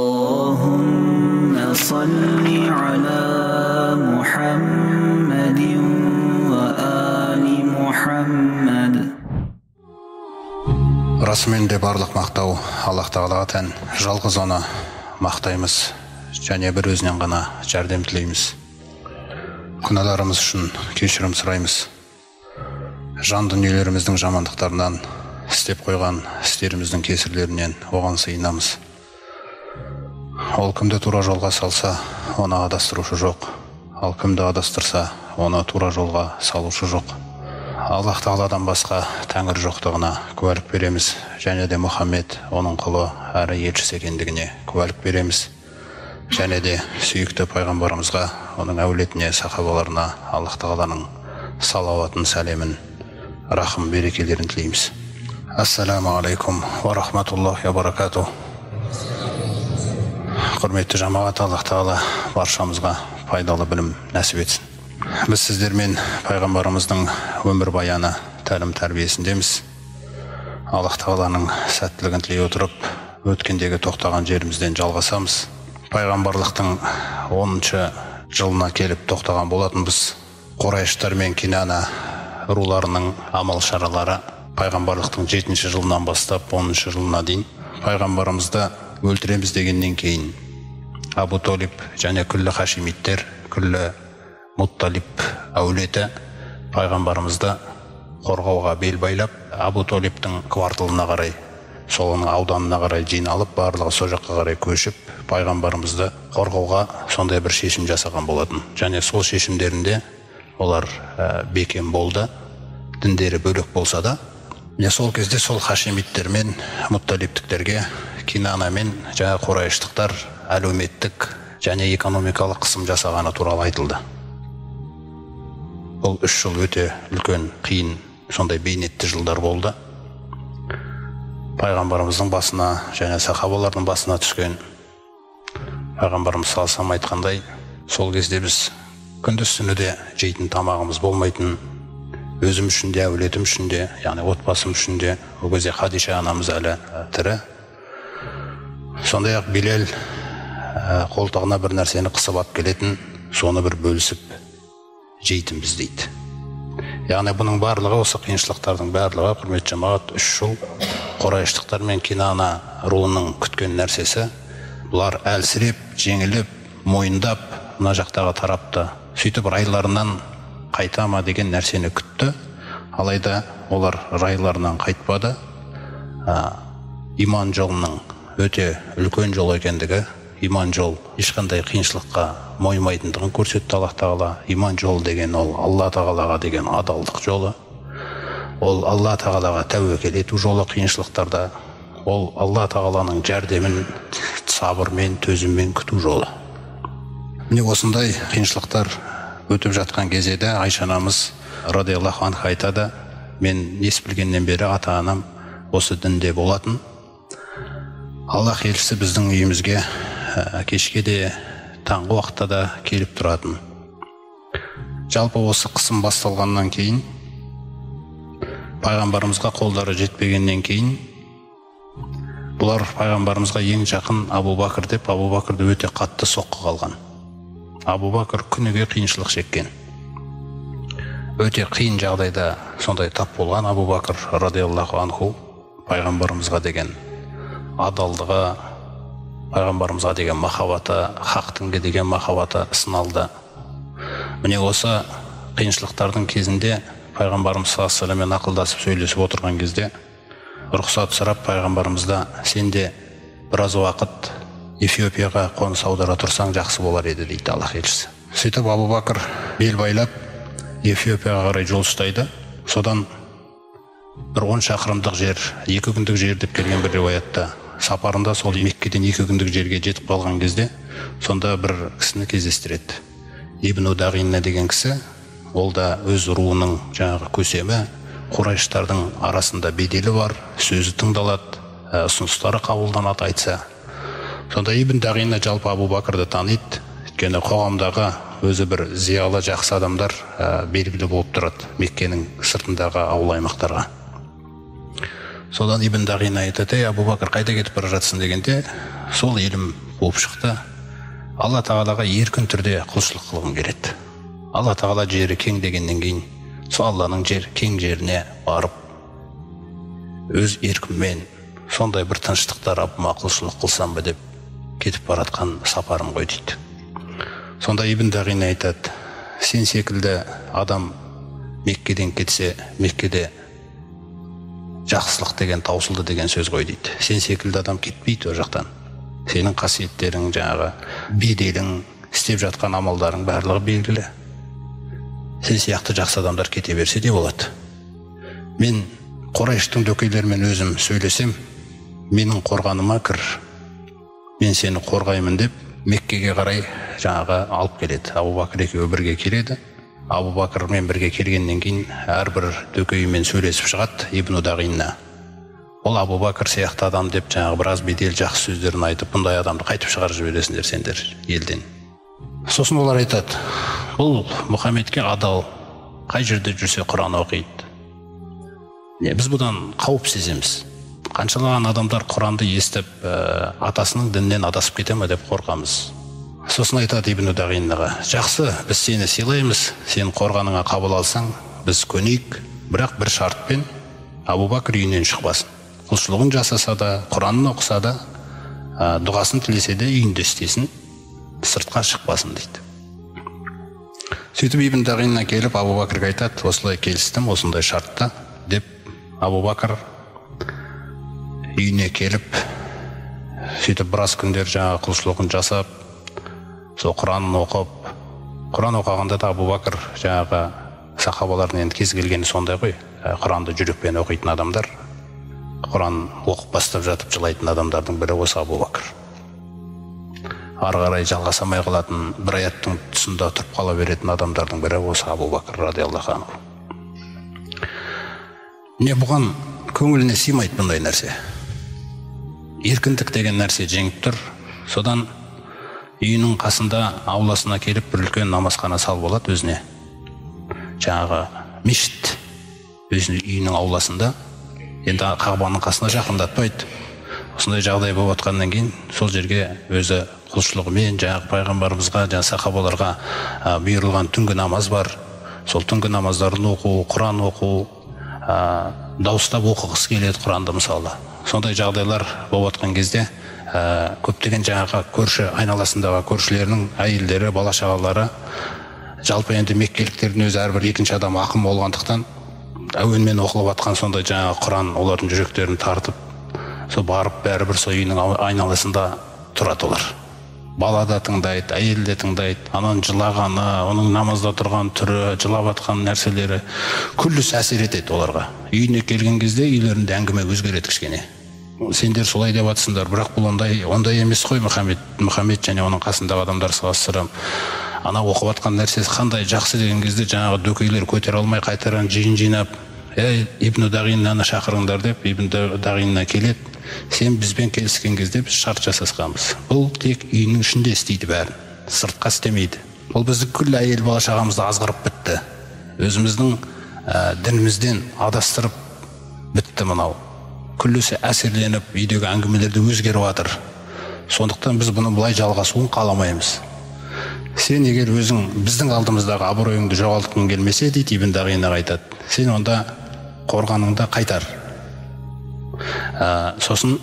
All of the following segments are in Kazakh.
اللهم صل على محمد وآل محمد. Расымен де барлық мақтау Аллах Тағалаға тән. Жалғыз оны мақтаймыз және бір өзінен ғана жәрдем тілейміз. Күнәларымыз үшін кешірім сұраймыз. Жан дүниелеріміздің жамандықтарынан, істеп қойған істеріміздің кесірлерінен оған сыйынамыз. Ол кімді тура жолға салса, оны адастырушы жоқ. Ал кімді адастырса, оны тура жолға салушы жоқ. Аллах Тағаладан басқа тәңір жоқтығына куәлік береміз, және де Мұхаммед оның құлы әрі елшісі екендігіне куәлік береміз. Және де сүйікті пайғамбарымызға, оның әулетіне, сахабаларына Аллах Тағаланың салауатын, сәлемін, рахым, берекелерін тілейміз. Ассаламу алейкум ва рахматуллахи ва баракату. Құрметті жамағат, Аллах Тағала баршамызға пайдалы білім нәсіп етсін. Біз сіздермен пайғамбарымыздың өмір баяны, тәлім тәрбиесіндеміз. Аллах Тағаланың сәттілігін тілей отырып, өткендегі тоқтаған жерімізден жалғасамыз. Пайғамбарлықтың 10-шы жылына келіп тоқтаған болатынбыз. Құрайыштар мен Кинана руларының амал шаралары пайғамбарлықтың 7-ші жылынан бастап 10-шы жылына дейін пайғамбарымызды өлтіреміз дегеннен кейін Абу Толиб және күллі хашимиттер, күллі Мутталиб әулеті пайғамбарымызды қорғауға бел байлап, Абу Толибтің кварталына қарай, солының ауданына қарай жиналып, барлығы сол жаққа қарай көшіп, пайғамбарымызды қорғауға сондай бір шешім жасаған болатын. Және сол шешімдерінде олар бекем болды, діндері бөлек болса да, сол кезде сол хашимиттер мен Мутталибтіктерге Кинана мен жаңа Құрайыштықтар әлеуметтік және экономикалық қысым жасағаны туралы айтылды. Бұл 3 жыл өте үлкен, қиын, сондай бейнетті жылдар болды. Пайғамбарымыздың басына және сахабалардың басына түскен, пайғамбарымыз салсам айтқандай, сол кезде біз күндіз-түні де жейтін тамағымыз болмайтын, өзім үшін де, әулетім үшін де, яғни отбасым үшін де, ол кезде Хадиша анамыз әлі тірі. Сондай-ақ Билал қолтығына бір нәрсені қысып алып келетін, соны бір бөлісіп жейтінбіз дейді. Яғни бұның барлығы, осы қиыншылықтардың барлығы, құрметті жамағат, 3 жыл Құрайыштықтар мен Кинана руының күткен нәрсесі, бұлар әлсіреп, жеңіліп, мойындап, мына жақтағы тарапты сөйтіп райларынан қайтама деген нәрсені күтті. Алайда олар райларынан қайтпады. Иман жолының өте үлкен жол екендігі, иман жол ешқандай қиыншылыққа мойымайтындығын көрсетті Аллах Тағала. Иман жол деген ол Алла Тағалаға деген адалдық жолы. Ол Алла Тағалаға тәуекел ету жолы қиыншылықтарда. Ол Алла Тағаланың жәрдемін сабырмен, төзіммен күту жолы. Міне осындай қиыншылықтар өтіп жатқан кезеде Айша анамыз радиаллаху анха айтады, мен ес білгеннен бері ата-анам осы дінде болатын. Аллах елшісі біздің үйімізге кешке де, таңғы уақытта да келіп тұратын. Жалпы осы қысым басталғаннан кейін, пайғамбарымызға қолдары жетпегеннен кейін, бұлар пайғамбарымызға ең жақын Абу Бакр деп, Абу Бакрды өте қатты соққы қалған. Абу Бакр күніге қиыншылық шеккен. Өте қиын жағдайда сондай тап болған Абу Бакр радиаллаху анху пайғамбарымызға деген адалдығы, пайғамбарымызға деген махаббаты, хақ дінге деген махаббаты сыналды. Міне осы қиыншылықтардың кезінде пайғамбарымыз саллаллаху алейхи вассаламмен ақылдасып сөйлесіп отырған кезде рұқсат сұрап пайғамбарымызда, сен де біраз уақыт Эфиопияға қоныс аудара тұрсаң жақсы болар еді дейді Аллах елшісі. Сөйтіп Абу Бакр бел байлап Эфиопияға қарай жол ұстайды. Содан бір 10 шақырымдық жер, 2 күндік жер деп келген бір риуаятта, сапарында сол Меккеден 2 күндік жерге жетіп қалған кезде, сонда бір кісіні кездестіреді. Ибн Дағина деген кісі, ол да өз руының жаңағы көсемі, Құрайыштардың арасында беделі бар, сөзі тыңдалады, ұсыныстары қабылданады айтса. Сонда Ибн Дағина жалпы Абу Бакрды таниды, өйткені қоғамдағы өзі бір зиялы жақсы адамдар белгілі болып тұрады Меккенің сыртындағы ауыл аймақтарға. Содан Ибн Дағина айтады: Абу Бакр, қайда кетіп бара жатсың дегенде, сол елім болып шықты. Алла Тағалаға еркін түрде құлшылық қылғым келеді. Алла Тағала жері кең дегеннен кейін, сол Алланың кең жеріне барып, өз еркіммен сондай бір тыныштықта Раббыма құлшылық қылсам ба деп кетіп баратқан сапарым ғой дейді. Сонда Ибн Дағина айтады: сен секілді адам Меккеден кетсе, Меккеде жақсылық деген таусылды деген сөз ғой дейді. Сен секілді адам кетпейді о жақтан. Сенің қасиеттерің, жаңағы беделің, істеп жатқан амалдарың барлығы белгілі. Сен сияқты жақсы адамдар кете берсе де болады. Мен Құрайыштың дөкейлерімен өзім сөйлесем, менің қорғаныма кір, мен сені қорғаймын деп Меккеге қарай жаңағы алып келеді. Абу Бакр екеуі бірге келеді. Абу Бакрмен бірге келгеннен кейін әрбір дөкеймен сөйлесіп шығады Ибн Дағина. Ол Абу Бакр сияқты адам деп жаңағы біраз бедел жақсы сөздерін айтып, бұндай адамды қайтып шығарып жібересіңдер сендер елден. Сосын олар айтады: бұл Мұхаммедке адал, қай жерде жүрсе Құран оқиды. Біз бұдан қауіп сеземіз. Қаншалаған адамдар Құранды естіп, атасының діннен адасып кете ме деп қорқамыз. Сосын айтады Ибн Дағинаға: жақсы, біз сені сыйлаймыз, сен қорғаныңа қабыл алсаң, біз көнейік, бірақ бір шартпен: Абу Бакр үйінен шықпасын. Құлшылығын жасаса да, Құранын оқыса да, дұғасын тілесе де үйінде істесін, сыртқа шықпасын дейді. Сөйтіп Ибн Дағина келіп Абу Бакрға айтады: осылай келістім, осындай шартта деп. Абу Бакр үйіне келіп, сөйтіп біраз күндер жаңағы құлшылығын жасап, сол Құранын оқып, Құран оқығанда да Абу Бакр жаңағы сахабалардың енді кез келгені сондай ғой, Құранды жүрекпен оқитын адамдар. Құран оқып бастап жатып жылайтын адамдардың бірі осы Абу Бакр. Ары қарай жалғасамай қалатын, бір аяттың тұсында тұрып қала беретін адамдардың бірі осы Абу Бакр радиаллаху анху. Не бұған көңіліне сыймайды бұндай нәрсе. Еркіндік деген нәрсе жеңіп тұр. Содан үйінің қасында ауласына келіп бір үлкен намазхана салып алады өзіне. Жаңағы мешіт өзінің үйінің ауласында. Енді Қағбаның қасына жақындатпайды. Осындай жағдай болып отқаннан кейін сол жерге өзі құлшылығымен жаңағы пайғамбарымызға, жаңағы сахабаларға бұйырылған түнгі намаз бар. Сол түнгі намаздарын оқу, Құран оқу, дауыстап оқығысы келеді Құранды мысалы. Сондай жағдайлар болып отқан кезде көптеген жаңағы көрші айналасындағы көршілерінің әйелдері, бала шағалары, жалпы енді меккеліктердің өзі әрбір екінші адам ақын болғандықтан әуенмен оқылып жатқан сондай жаңағы Құран олардың жүректерін тартып, сол барып бәрібір сол үйінің айналасында тұрады олар. Бала да тыңдайды, әйел де тыңдайды, ананың жылағаны, оның намазда тұрған түрі, жылап жатқан нәрселері күллісі әсер етеді оларға. Үйіне келген кезде үйлерінде әңгіме өзгереді кішкене. Сендер солай деп жатсыңдар, бірақ бұл ондай емес қой, Мұхаммед және оның қасындағы адамдар салыстырам. Ана оқып жатқан нәрсесі қандай жақсы деген кезде жаңағы дөкейлер көтере алмай қайтадан жинап, Ибн Дағинаны шақырыңдар деп Ибн Дағина келеді. Сен бізбен келіскен кезде біз шарт жасасқанбыз. Бұл тек үйінің ішінде істейді бәрін, сыртқа істемейді. Бұл бізді күллі әйел бала шағамызды азғырып бітті. Өзіміздің дінімізден адастырып бітті мынау. Күллісі әсерленіп, үйдегі әңгімелерді өзгеріп жатыр. Сондықтан біз бұны бұлай жалғасуын қаламаймыз. Сен егер өзің біздің алдымыздағы абыройыңды жоғалтқың келмесе, дейді Ибн Дағина айтады, сен онда қорғаныңды қайтар. Сосын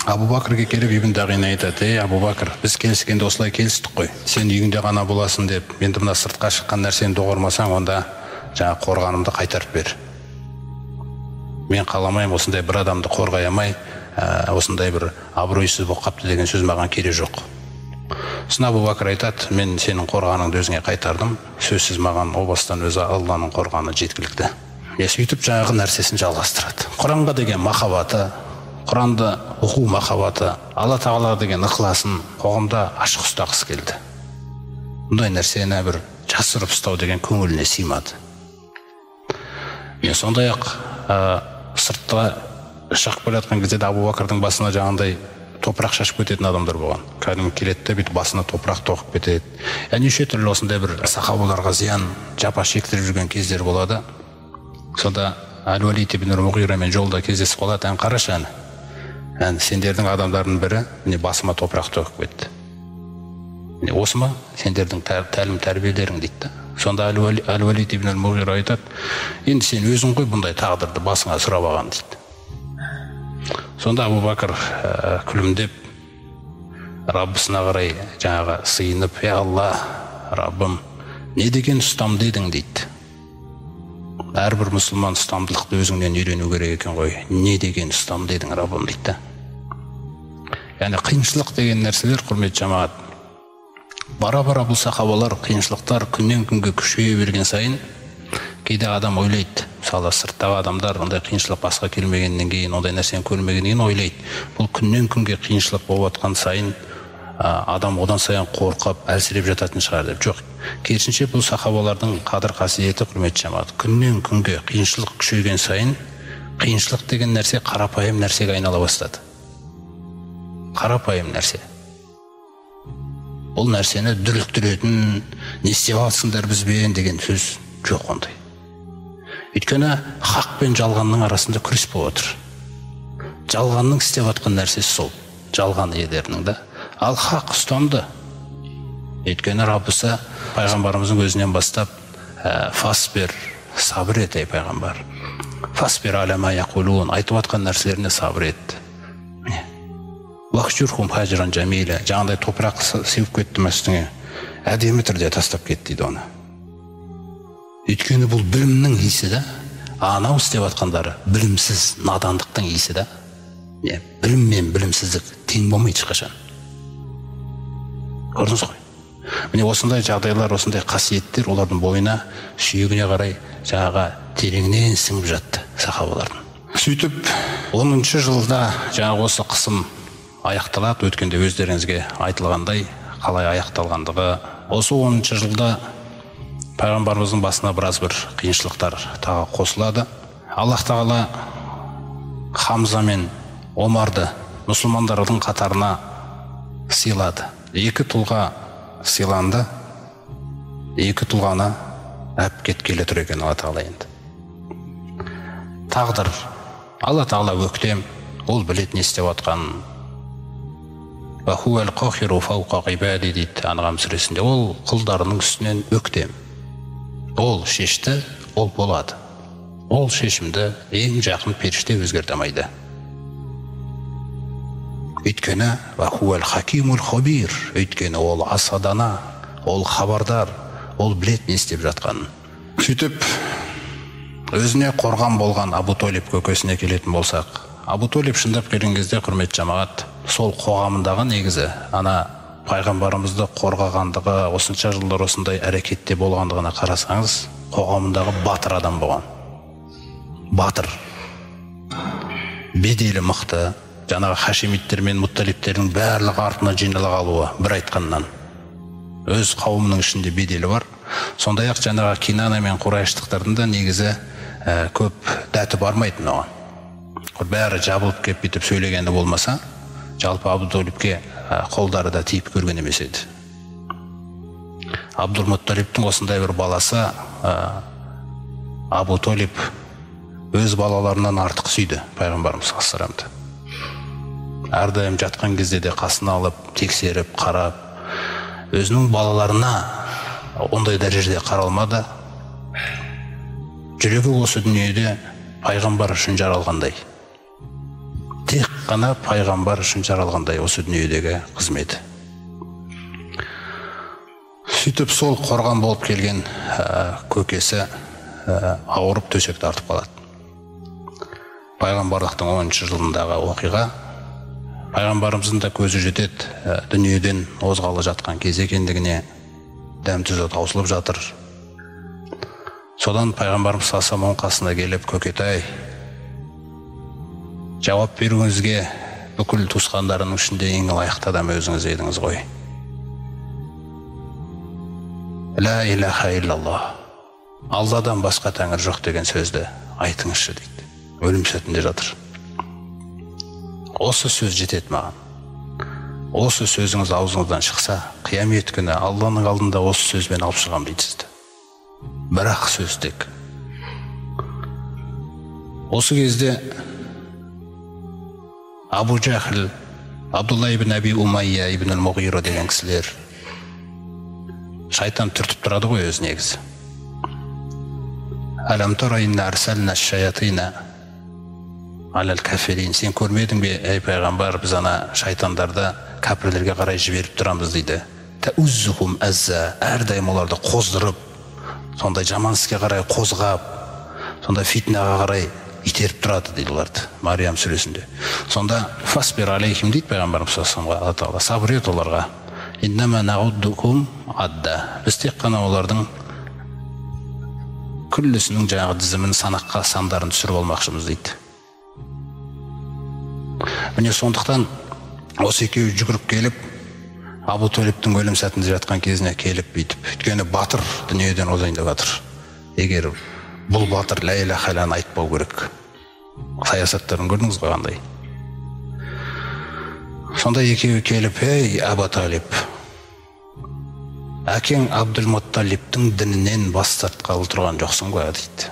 Абу Бакрге келіп Ибн Дағина айтады: Абу Бакр, біз келіскенде осылай келістік қой. Сен үйіңде ғана боласың деп, енді мына сыртқа шыққан нәрсені доғармасаң, онда жаңа қорғанымды қайтарып бер. Мен қаламаймын осындай бір адамды қорғай алмай, осындай бір абыройсыз болып қапты деген сөз маған керек жоқ. Сосын Абу Бакр айтады: мен сенің қорғаныңды өзіңе қайтардым. Сөзсіз маған о бастан өзі Алланың қорғаны жеткілікті. Сөйтіп жаңағы нәрсесін жалғастырады. Құранға деген махаббаты, Құранды оқу махаббаты, Алла Тағалаға деген ықыласын қоғамда ашық ұстағысы келді. Бұндай нәрсені бір жасырып ұстау деген көңіліне сыймады. Сондай-ақ сыртқа шығып келе жатқан кезде Абу Бакрдың басына жаңағындай топырақ шашып кететін адамдар болған. Кәдімгі келеді де бүйтіп басына топырақ тоқып кетеді. Неше түрлі осындай бір сахабаларға зиян жапа шектіріп жүрген кездер болады. Сонда Әл-Валид ибн Муғирамен жолда кездесіп қалады. Қарашы сендердің адамдардың бірі басыма топырақ тоқып кетті. Осы ма сендердің тәлім тәрбиелерің дейді. Сонда Әл-Валид ибн Муғира айтады, енді сен өзің ғой бұндай тағдырды басыңа сұрап алған дейді. Сонда Абу Бәкір күлімдеп Раббысына қарай жаңағы сыйынып, Алла, Раббым, не деген ұстамды едің дейді. Әрбір мұсылман ұстамдылықты өзіңнен үйрену керек екен ғой. Не деген ұстамды едің, Раббым дейді. Яғни қиыншылық деген нәрселер, құрметті жамағат, бара-бара бұл сахабалар қиыншылықтар күннен күнге күшейе берген сайын, кейде адам ойлайды, мысалы сырттағы адамдар ондай қиыншылық басқа келмегеннен кейін, ондай нәрсені көрмегеннен кейін ойлайды. Бұл күннен күнге қиыншылық болып жатқан сайын адам одан сайын қорқып, әлсіреп жататын шығар деп. Жоқ, керісінше бұл сахабалардың қадір қасиеті, құрметті жамағат, күннен күнге қиыншылық күшейген сайын, қиыншылық деген нәрсе қарапайым нәрсеге айнала бастады. Қарапайым нәрсе. Бұл нәрсені дүрліктіретін, не істеп алсыңдар бізбен деген сөз жоқ ондай. Өйткені хақ пен жалғанның арасында күрес болып отыр. Жалғанның істеп жатқан нәрсесі сол, жалған иелерінің да. Ал хақ ұстамды. Өйткені Раббысы пайғамбарымыздың өзінен бастап фасбир, сабыр ет ей пайғамбар. Фасбир аля ма яқулун, айтып жатқан нәрселеріне сабыр ет. Уақшурхум хажран жамиля, жаңағыдай топырақ сеуіп кетті үстіңе, әдемі түрде тастап кетті дейді оны. Өйткені бұл білімнің иісі да, анау істеп жатқандары білімсіз надандықтың иісі да. Білім мен білімсіздік тең болмайды ешқашан. Көрдіңіз ғой? Міне осындай жағдайлар, осындай қасиеттер олардың бойына, сүйегіне қарай жаңағы тереңнен сіңіп жатты сахабалардың. Сөйтіп 10-шы жылда жаңағы осы қысым аяқталады. Өткенде өздеріңізге айтылғандай, қалай аяқталғандығы. Осы 10-шы жылда пайғамбарымыздың басына біраз бір қиыншылықтар тағы қосылады. Аллах тағала Хамза мен Омарды мұсылмандардың қатарына сыйлады. Екі тұлға сыйланды. Екі тұлғаны әпкет келе тұр екен Алла тағала енді. Тағдыр. Алла тағала өктем, ол білет не істеп жатқанын. Вахуәл қахиру фауқа ғибади дейді Анғам сүресінде. Ол құлдарының үстінен өктем. Ол шешті, ол болады. Ол шешімді ең жақын періште өзгерте алмайды. Өйткені вахуәл хакимул хабир, өйткені ол асадана, ол хабардар, ол білет не істеп жатқанын. Сөйтіп өзіне қорған болған Абу Толиб көкесіне келетін болсақ, Абу Толиб шындап келген кезде, құрметті жамағат, сол қоғамындағы негізі ана пайғамбарымызды қорғағандығы, осынша жылдар осындай әрекетте болғандығына қарасаңыз, қоғамындағы батыр адам болған. Батыр, беделі мықты, жаңағы хашимиттер мен мутталибтердің барлығы артына жинала қалуы бір айтқаннан. Өз қауымының ішінде беделі бар. Сондай-ақ жаңағы Кинана мен Құрайыштықтардың да негізі көп дәті бармайтын оған. Бәрі жабылып кеп бітіп сөйлегені болмаса, жалпы Абу Толибке қолдары да тиіп көрген емес еді. Абдул-Мутталибтің осындай бір баласы Абу Толиб өз балаларынан артық сүйді пайғамбарымыз саллаллаху. Әрдайым жатқан кезде де қасына алып, тексеріп, қарап, өзінің балаларына ондай дәрежеде қаралмады. Жүрегі осы дүниеде пайғамбар үшін жаралғандай. Тек қана пайғамбар үшін жаралғандай осы дүниедегі қызметі. Сөйтіп сол қорған болып келген көкесі ауырып төсек тартып қалады. Пайғамбарлықтың 10-шы жылындағы оқиға. Пайғамбарымыздың да көзі жетеді, дүниеден озғалы жатқан кез екендігіне, дәм-тұзы таусылып жатыр. Содан пайғамбарымыз саллаллаху қасына келіп, көкетай, жауап беруіңізге бүкіл туысқандарының ішінде ең лайықты адам өзіңіз едіңіз ғой. Ла илаха иллаллах, Алладан басқа тәңір жоқ деген сөзді айтыңызшы дейді. Өлім сәтінде жатыр. Осы сөз жетеді маған. осы сөзіңіз аузыңыздан шықса, қиямет күні Алланың алдында осы сөзбен алып шығамын дейді сізді. Бірақ сөз тек. Осы кезде Абу Жахл, Абдулла ибн Аби Умайя ибн ал-Муғира деген кісілер, шайтан түртіп тұрады ғой өз негізі. Алам тара инна арсална шаятина алал кафирин. Сен көрмедің бе, ей пайғамбар, біз ана шайтандарды кәпірлерге қарай жіберіп тұрамыз дейді. Тауззухум азза, әрдайым оларды қоздырып, сондай жаман іске қарай қозғап, сондай фитнаға қарай итеріп тұрады дейді оларды Мариям сүресінде. Сонда фасбир алейхим дейді пайғамбарымыз саллаллаху алейхи ва саллям, сабыр ет оларға. Иннама науддукум адда. Біз тек қана олардың күллісінің жаңағы тізімін санаққа сандарын түсіріп алмақшымыз дейді. Міне сондықтан осы екеуі жүгіріп келіп, Абу Талибтің өлім сәтінде жатқан кезіне келіп бүйтіп, өйткені батыр дүниеден озайын деп жатыр. Егер бұл батыр ла илаха иллалланы айтпау керек. Саясаттарын көрдіңіз ғой қандай. Сонда екеуі келіп, ей Абу Талиб, әкең Абдул-Мутталибтің дінінен бас тартқалы тұрған жоқсың ба дейді.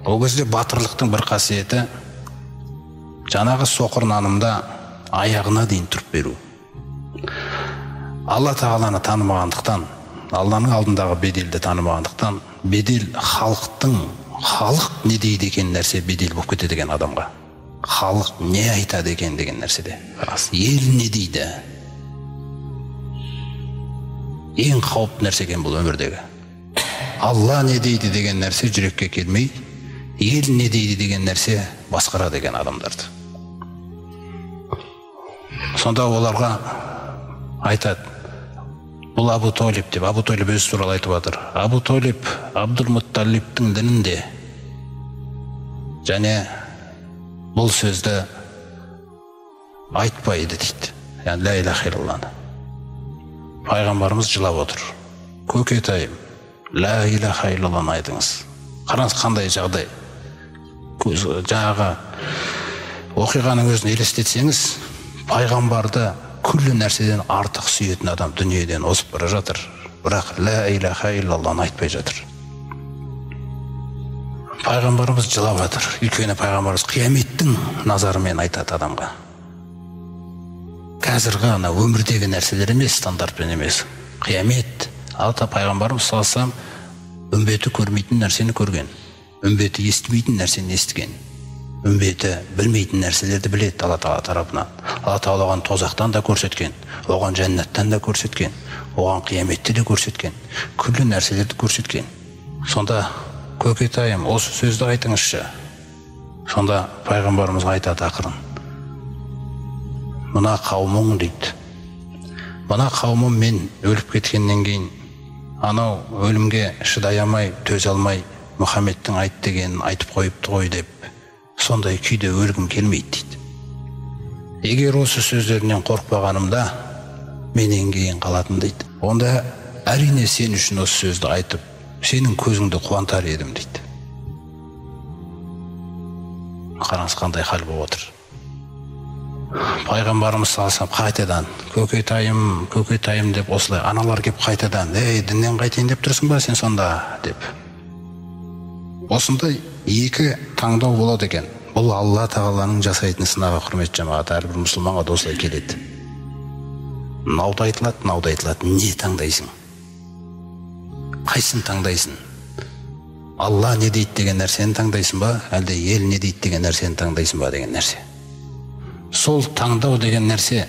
Ол кезде батырлықтың бір қасиеті жаңағы соқыр нанымда аяғына дейін тұрып беру. Алла тағаланы танымағандықтан, Алланың алдындағы беделді танымағандықтан, бедел халық не дейді екен нәрсе бедел болып кетеді деген адамға. Халық не айтады екен деген нәрседе. Ел не дейді? Ең қауіпті нәрсе екен бұл өмірдегі. Алла не дейді деген нәрсе жүрекке келмей, ел не дейді деген нәрсе басқара деген адамдарды. Сонда оларға айтады, бұл Абу Талиб деп, Абу Талиб өзі туралы айтып жатыр. Абу Талиб Абдул-Мутталибтің дінінде және бұл сөзді айтпайды дейді. Яғни ла илаха иллалланы. Пайғамбарымыз жылап отыр. Көкетайым, ла илаха иллалланы айтыңыз. Қараңыз қандай жағдай. Жаңағы оқиғаның өзін елестетсеңіз, пайғамбарды күллі нәрседен артық сүйетін адам дүниеден озып бара жатыр, бірақ ла илаха иллалланы айтпай жатыр. Пайғамбарымыз жылап жатыр. Өйткені пайғамбарымыз қияметтің назарымен айтады адамға. Қазіргі ана өмірдегі нәрселер емес, стандартпен емес. Қиямет. Алла пайғамбарымыз саллаллаху алейхи ва саллям үмбеті көрмейтін нәрсені көрген, үмбеті естімейтін нәрсені естіген, үмбеті білмейтін нәрселерді біледі Алла Тағала тарапынан. Алла Тағала оған тозақтан да көрсеткен, оған жәннаттан да көрсеткен, оған қияметті де көрсеткен, күллі нәрселерді көрсеткен. Сонда көкетайым, осы сөзді айтыңызшы. Сонда пайғамбарымызға айтады ақырын. Мына қауымың дейді. Мына қауымым мен өліп кеткеннен кейін анау өлімге шыдай алмай, төзе алмай Мұхаммедтің айт дегенін айтып қойыпты ғой деп, сондай күйде өлгім келмейді дейді. Егер осы сөздерінен қорықпағанымда менен кейін қалатын дейді. Онда әрине сен үшін осы сөзді айтып, сенің көзіңді қуантар едім дейді. Қараңыз қандай хал болып отыр. Пайғамбарымыз салсам қайтадан көкетайым, көкетайым деп осылай аналар кеп қайтадан, ей діннен қайтайын деп тұрсың ба сен сонда деп. Осындай екі таңдау болады екен. Бұл Алла Тағаланың жасайтын сынағы, құрметті жамағат, әрбір мұсылманға да осылай келеді. Науды айтылады, не таңдайсың? Қайсын таңдайсың? Алла не дейді деген нәрсені таңдайсың ба, әлде ел не дейді деген нәрсені таңдайсың ба деген нәрсе. Сол таңдау деген нәрсе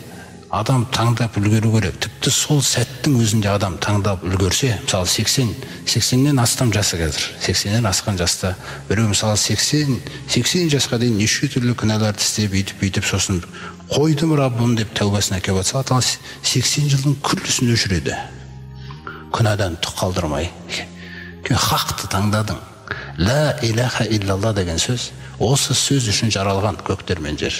адам таңдап үлгеру керек. Тіпті сол сәттің өзінде адам таңдап үлгерсе, мысалы 80-нен астам жасы қазір, 80-нен асқан жаста біреу мысалы 80 жасқа дейін неше түрлі күнәларды істеп, бүйтіп, сосын қойдым Раббым деп тәубасына келіп жатса, 80 жылдың күллісін өшіреді. Күнәдан түк қалдырмай. Хақты таңдадың. Ла илаха иллалла деген сөз, осы сөз үшін жаралған көктер мен жер.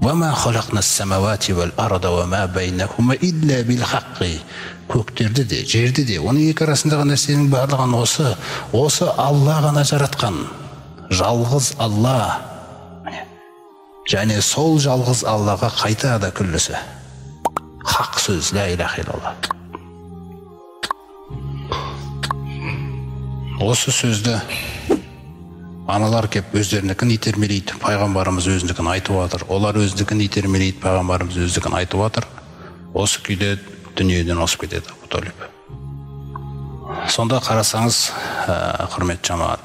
وَمَا خَلَقْنَا السَّمَوَاتِ وَالْأَرْضَ وَمَا بَيْنَهُمَا إِلَّا بِالْحَقِّ. Көктерді де, жерді де, оның екі арасындағы нәрсенің барлығын осы Алла ғана жаратқан. Жалғыз Алла. және сол жалғыз Аллаға қайтады күллісі. Хақ сөз, ла иляха илlallah. Осы сөзді аналар кеп өздерінікін итермелейді, пайғамбарымыз өзінікін айтып отыр. Олар өзінікін итермелейді, пайғамбарымыз өзінікін айтып отыр. Осы күйде дүниеден осып кетеді Абу Талиб. Сонда қарасаңыз, құрметті жамағат,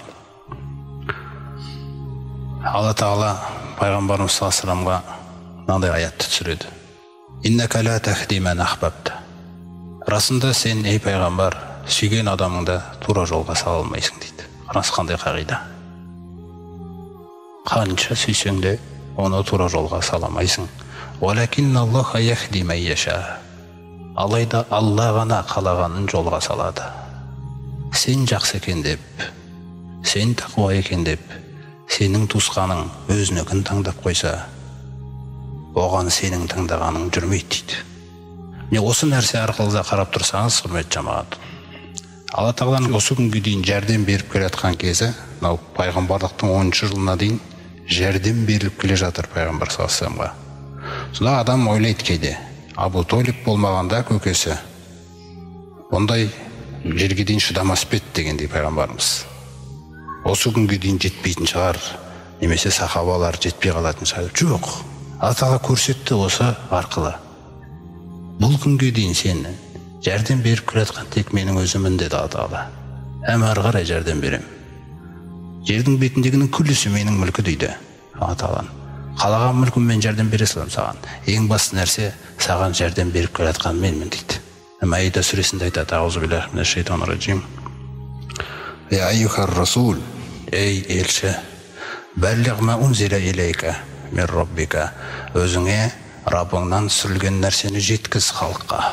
Алла Тағала пайғамбарымыз саллаллаху алейхи ва салламға мынандай аятты түсіреді. Иннака ла тахди ман ахбабта. Расында сен, ей пайғамбар, сүйген адамыңды тура жолға сала алмайсың дейді. Қараңыз қандай қағида. Қанша сүйсең де оны тура жолға сала алмайсың. Валакинналлаха яхди ман яша. Алайда Алла ғана қалағанын жолға салады. Сен жақсы екен деп, сен тақуа екен деп, сенің туысқаның өзінікін таңдап қойса, оған сенің таңдағаның жүрмейді дейді. Міне осы нәрсе арқылы қарап тұрсаңыз, құрметті жамағат, Алла Тағаланың осы күнге дейін жәрдем беріп келе жатқан кезі, мынау пайғамбарлықтың 10-шы жылына дейін жәрдем беріліп келе жатыр пайғамбар саллаллаху алейхи ва салламға. Сонда адам ойлайды кейде, Абу Талиб болмағанда көкесі ондай жерге дейін шыдамас па еді дегендей пайғамбарымыз. Осы күнге дейін жетпейтін шығар, немесе сахабалар жетпей қалатын шығар. Жоқ. Алла Тағала көрсетті осы арқылы. Бұл күнге дейін сені жәрдем беріп келе жатқан тек менің өзімін деді Алла Тағала. Ары қарай жәрдем берем. Жердің бетіндегінің күллісі менің мүлкі дейді Алла Тағала. Қалаған мүлкіммен жәрдем бере салам саған. Ең басты нәрсе саған жәрдем беріп келе жатқан менмін дейді. Маида сүресінде айтады, аузу биллахи минаш шайтанир раджим. Я айюхар расул, ей елші, бәллиғ ма унзила илейка мин раббика. Өзіңе Раббыңнан түсірілген нәрсені жеткіз халыққа.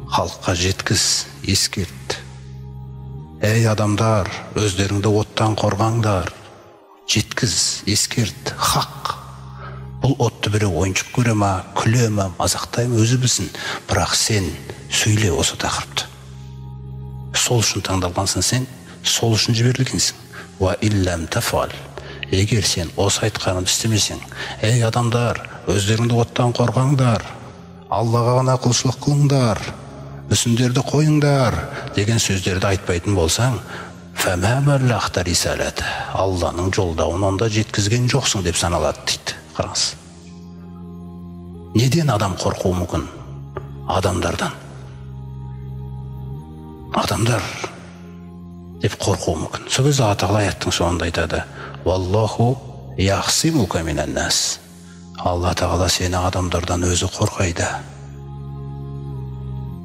Халыққа жеткіз, ескерт. Ей адамдар, өздеріңді оттан қорғаңдар. Жеткіз, ескерт, хақ. Бұл отты біреу ойыншық көре ма, күле ма, мазақтай ма, өзі білсін. Бірақ сен сөйле осы тақырыпты. Сол үшін таңдалғансың сен, сол үшін жіберілгенсің. Ва иллам тафал. Егер сен осы айтқанын істемесең, ей адамдар, өздеріңді оттан қорғаңдар, Аллаға ғана құлшылық қылыңдар, мүсіндерді қойыңдар деген сөздерді айтпайтын болсаң, фәмә бәллағта рисалаты. Алланың жолдауын онда жеткізген жоқсың деп саналады дейді. Қараңыз. Неден адам қорқуы мүмкін? Адамдардан. Адамдар деп қорқуы мүмкін. Сол кезде Алла Тағала аяттың соңында айтады: «Валлаху яхсимука минан нас». Алла Тағала сені адамдардан өзі қорғайды.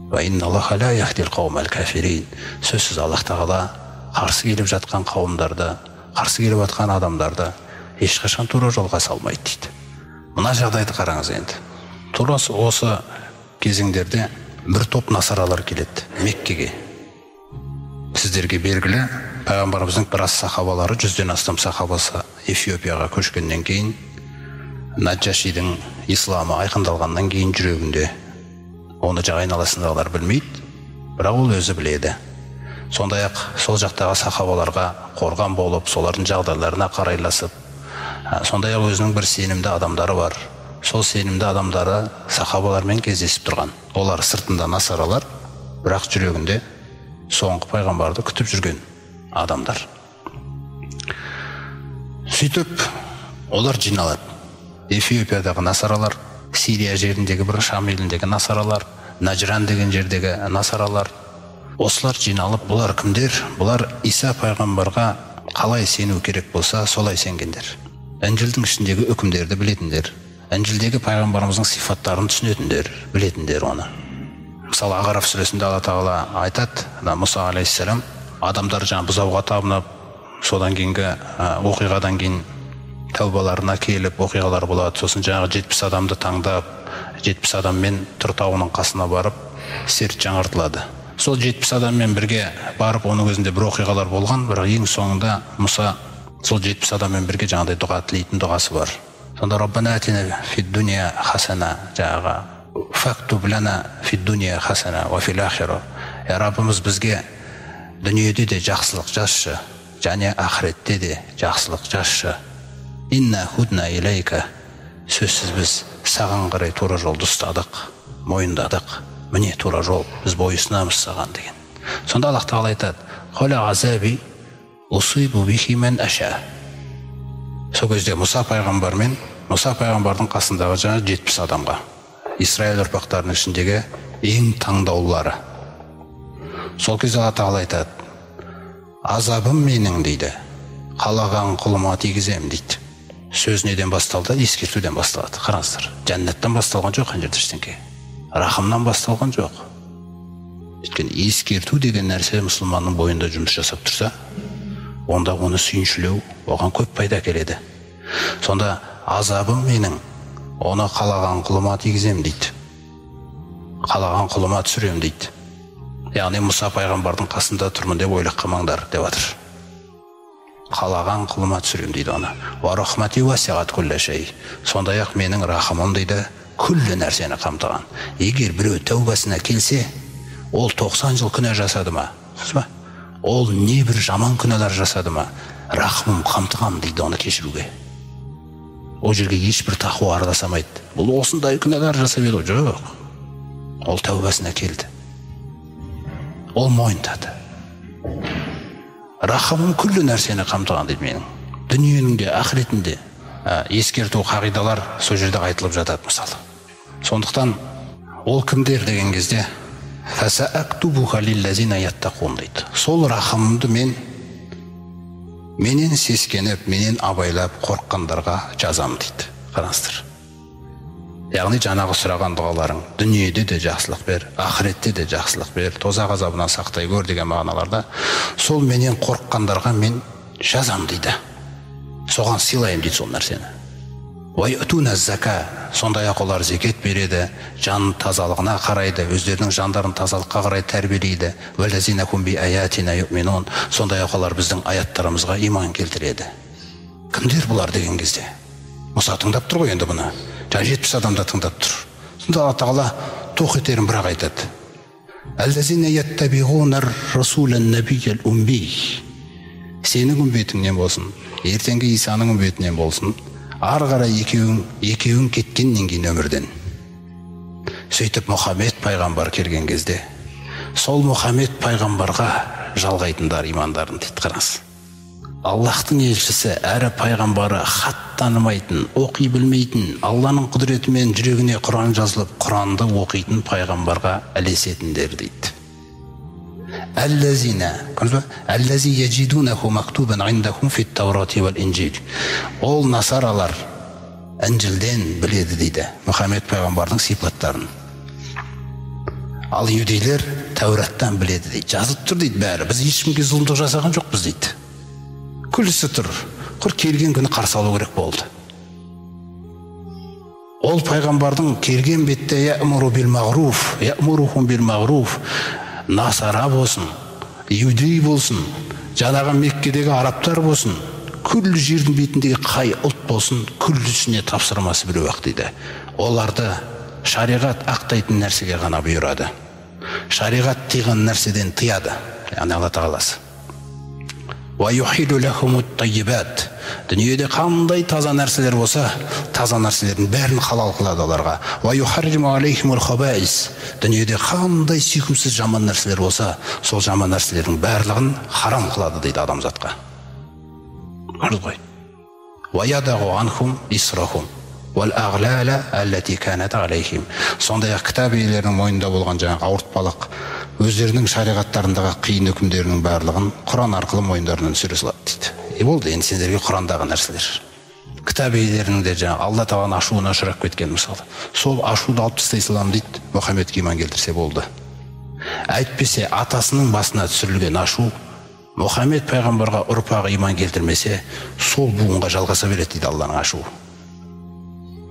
«Ва инналлаха ла яхдил қаумал кафирин». Сөзсіз Алла Тағала қарсы келіп жатқан қауымдарды, қарсы келіп жатқан адамдарды ешқашан тура жолға салмайды дейді. Мына жағдайды қараңыз енді. Тура осы кезеңдерде бір топ насаралар келеді Меккеге. Сіздерге белгілі, пайғамбарымыздың біраз сахабалары, 100-ден астам сахабасы Эфиопияға көшкеннен кейін, Наджашидің исламы айқындалғаннан кейін жүрегінде, оны жақ айналасындағылар білмейді, бірақ ол өзі біледі. Сондай-ақ сол жақтағы сахабаларға қорған болып, солардың жағдайларына қарайласып, сондай-ақ өзінің бір сенімді адамдары бар. Сол сенімді адамдары сахабалармен кездесіп тұрған. Олар сыртында насаралар, бірақ жүрегінде соңғы пайғамбарды күтіп жүрген адамдар. Сөйтіп, олар жиналады. Эфиопиядағы насаралар, Сирия жеріндегі бір Шам еліндегі насаралар, Наджран деген жердегі насаралар. Осылар жиналып, бұлар кімдер? Бұлар Иса пайғамбарға қалай сену керек болса, солай сенгендер. Інжілдің ішіндегі үкімдерді білетіндер. Інжілдегі пайғамбарымыздың сифаттарын түсінетіндер, білетіндер оны. Мысалы, Ағараф сүресінде Алла Тағала айтады, Мұса алейхиссалам адамдар бұзауға табынып, содан кейінгі оқиғадан кейін тәубаларына келіп оқиғалар болады. Сосын 70 адамды таңдап, 70 адаммен Тұр тауының қасына барып, серт жаңартылады. Сол 70 адаммен бірге барып, оның өзінде бір оқиғалар болған, бірақ ең соңында Мұса сол 70 адаммен бірге жаңағыдай дұға тілейтін дұғасы бар. Сонда Раббана атина фид дуния хасана, фактуб лана фид дуния хасана ва фил ахира. Раббымыз бізге дүниеде де жақсылық жазшы, және ақыретте де жақсылық жазшы. Инна худна илейка сөзсіз біз саған қарай тура жолды ұстадық, мойындадық. Міне тура жол, біз бойысынамыз саған деген. Сонда Аллах Тағала айтады: «Холя азаби усибу бихи мен аша». Сол кезде Мұса пайғамбардың қасындағы жаңа 70 адамға, Исраил ұрпақтарының ішіндегі ең таңдаулылары. Сол кезде Алла Тағала айтады: «Азабым менің» дейді, «қалаған құлыма тигізем» дейді. Сөз неден басталды? Ескертуден басталады. Қараңыздар, жәннаттан басталған жоқ ана жерде ештеңе. Рахымнан басталған жоқ. Өйткені ескерту деген нәрсе мұсылманның бойында жұмыс жасап тұрса, онда оны сүйіншілеу оған көп пайда келеді. Сонда азабым менің, оны қалаған құлыма тигізем дейді. Қалаған құлыма түсірем дейді. Яғни Мұса пайғамбардың қасында тұрмын деп ойлап қалмаңдар деп жатыр. Қалаған құлыма түсірем дейді оны. Ва рахмати васиғат күллі шей. Сондай-ақ менің рахымым дейді күллі нәрсені қамтыған. Егер біреу тәубасына келсе, ол 90 жыл күнә жасады ма? Ол не бір жаман күнәлар жасады ма? Рахымым қамтыған дейді оны кешіруге. Ол жерге ешбір тақуа араласамайды. Бұл осындай күнәлар жасап еді? Жоқ. Ол тәубасына келді. Ол мойындады. Рахымым күллі нәрсені қамтыған дейді менің. Дүниенің де, ақыретінде ескерту қағидалар сол жерде айтылып жатады мысалы. Сондықтан ол кімдер деген кезде фасаактубуха лиллазина яттақун дейді. Сол рахымымды менен сескеніп, менен абайлап қорыққандарға жазам дейді. Қараңыздар. Яғни жаңағы сұраған дұғаларың дүниеде де жақсылық бер, ақыретте де жақсылық бер, тозақ азабынан сақтай көр деген мағыналарда сол менен қорыққандарға мен жазам дейді. Соған сыйлайым дейді сол нәрсені. Уайтуна зака, сондай-ақ олар зекет береді, жан тазалығына қарайды, өздерінің жандарын тазалыққа қарай тәрбиелейді. Валазинакум би аятина юминун, сондай-ақ олар біздің аяттарымызға иман келтіреді. Кімдер бұлар деген кезде? Мұса тыңдап тұр ғой енді бұны. 70 адамда тыңдап тұр. Сонда Алла Тағала тоқ етерін бірақ айтады. Аллазина яттабиғунар расулан набиял умби. Сенің үмбетіңнен болсын, ертеңгі Исаның үмбетінен болсын, ары қарай екеуің кеткеннен кейін өмірден. Сөйтіп Мұхаммед пайғамбар келген кезде, сол Мұхаммед пайғамбарға жалғайтындар имандарын дейді. Қараңыз. Аллахтың елшісі әрі пайғамбары хат танымайтын, оқи білмейтін, Алланың құдіретімен жүрегіне Құран жазылып, Құранды оқитын пайғамбарға ілесетіндер дейді. Әлләзи яджидунаху мактубан индахум фит таурати вал инжил. Ол насаралар Інжілден біледі дейді Мұхаммед пайғамбардың сипаттарын. Ал юдейлер Тәураттан біледі дейді. Жазып тұр дейді бәрі. Біз ешкімге зұлымдық жасаған жоқпыз дейді. Күлісі тұр. Құр келген күні қарсы алу керек болды. Ол пайғамбардың келген бетте я'муру бил мағруф, я'мурухум бил мағруф, насара болсын, юдей болсын, жаңағы Меккедегі арабтар болсын, күллі жердің бетіндегі қай ұлт болсын, күллісіне тапсырмасы біреу-ақ дейді. Оларды шариғат ақтайтын нәрсеге ғана бұйырады. Шариғат тыйған нәрседен тыяды. Яғни Алла Тағаласы. Дүниеде қандай таза нәрселер болса, таза нәрселердің бәрін халал қылады оларға. Дүниеде қандай сүйкімсіз жаман нәрселер болса, сол жаман нәрселердің барлығын харам қылады дейді адамзатқа. Сондай-ақ кітап иелерінің мойнында болған жаңағы ауыртпалық, өздерінің шариғаттарындағы қиын үкімдерінің барлығын Құран арқылы мойындарынан түсіре салады дейді. Болды, енді сендерге Құрандағы нәрселер. Кітап иелерінің де жаңағы Алла Тағаланың ашуына ұшырап кеткен мысалы. Сол ашуды алып тастай салам дейді, Мұхаммедке иман келтірсе болды. Әйтпесе атасының басына түсірілген ашу, Мұхаммед пайғамбарға ұрпағы иман келтірмесе, сол буынға жалғаса береді дейді Алланың ашуы.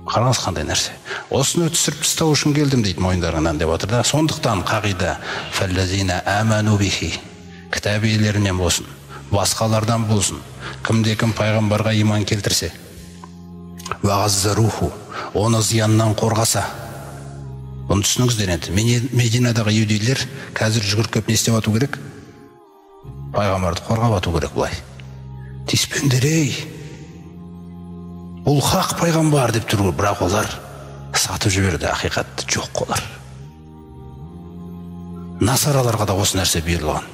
Қараңыз қандай нәрсе. Осыны түсіріп тастау үшін келдім дейді мойындарынан деп отыр да. Сондықтан қағида фаллазина аману бихи, кітап иелерінен болсын, басқалардан болсын, кімде-кім пайғамбарға иман келтірсе, вағаззаруху, оны зияннан қорғаса. Оны түсініңіздер енді. Мединадағы юдейлер қазір жүгіріп кеп не істеп ату керек? Пайғамбарды қорғап ату керек бұлай. Тиіспеңдер ей. Ол хақ пайғамбар деп тұр, бірақ олар сатып жіберді ақиқатты, жоқ олар. Насараларға да осы нәрсе берілген.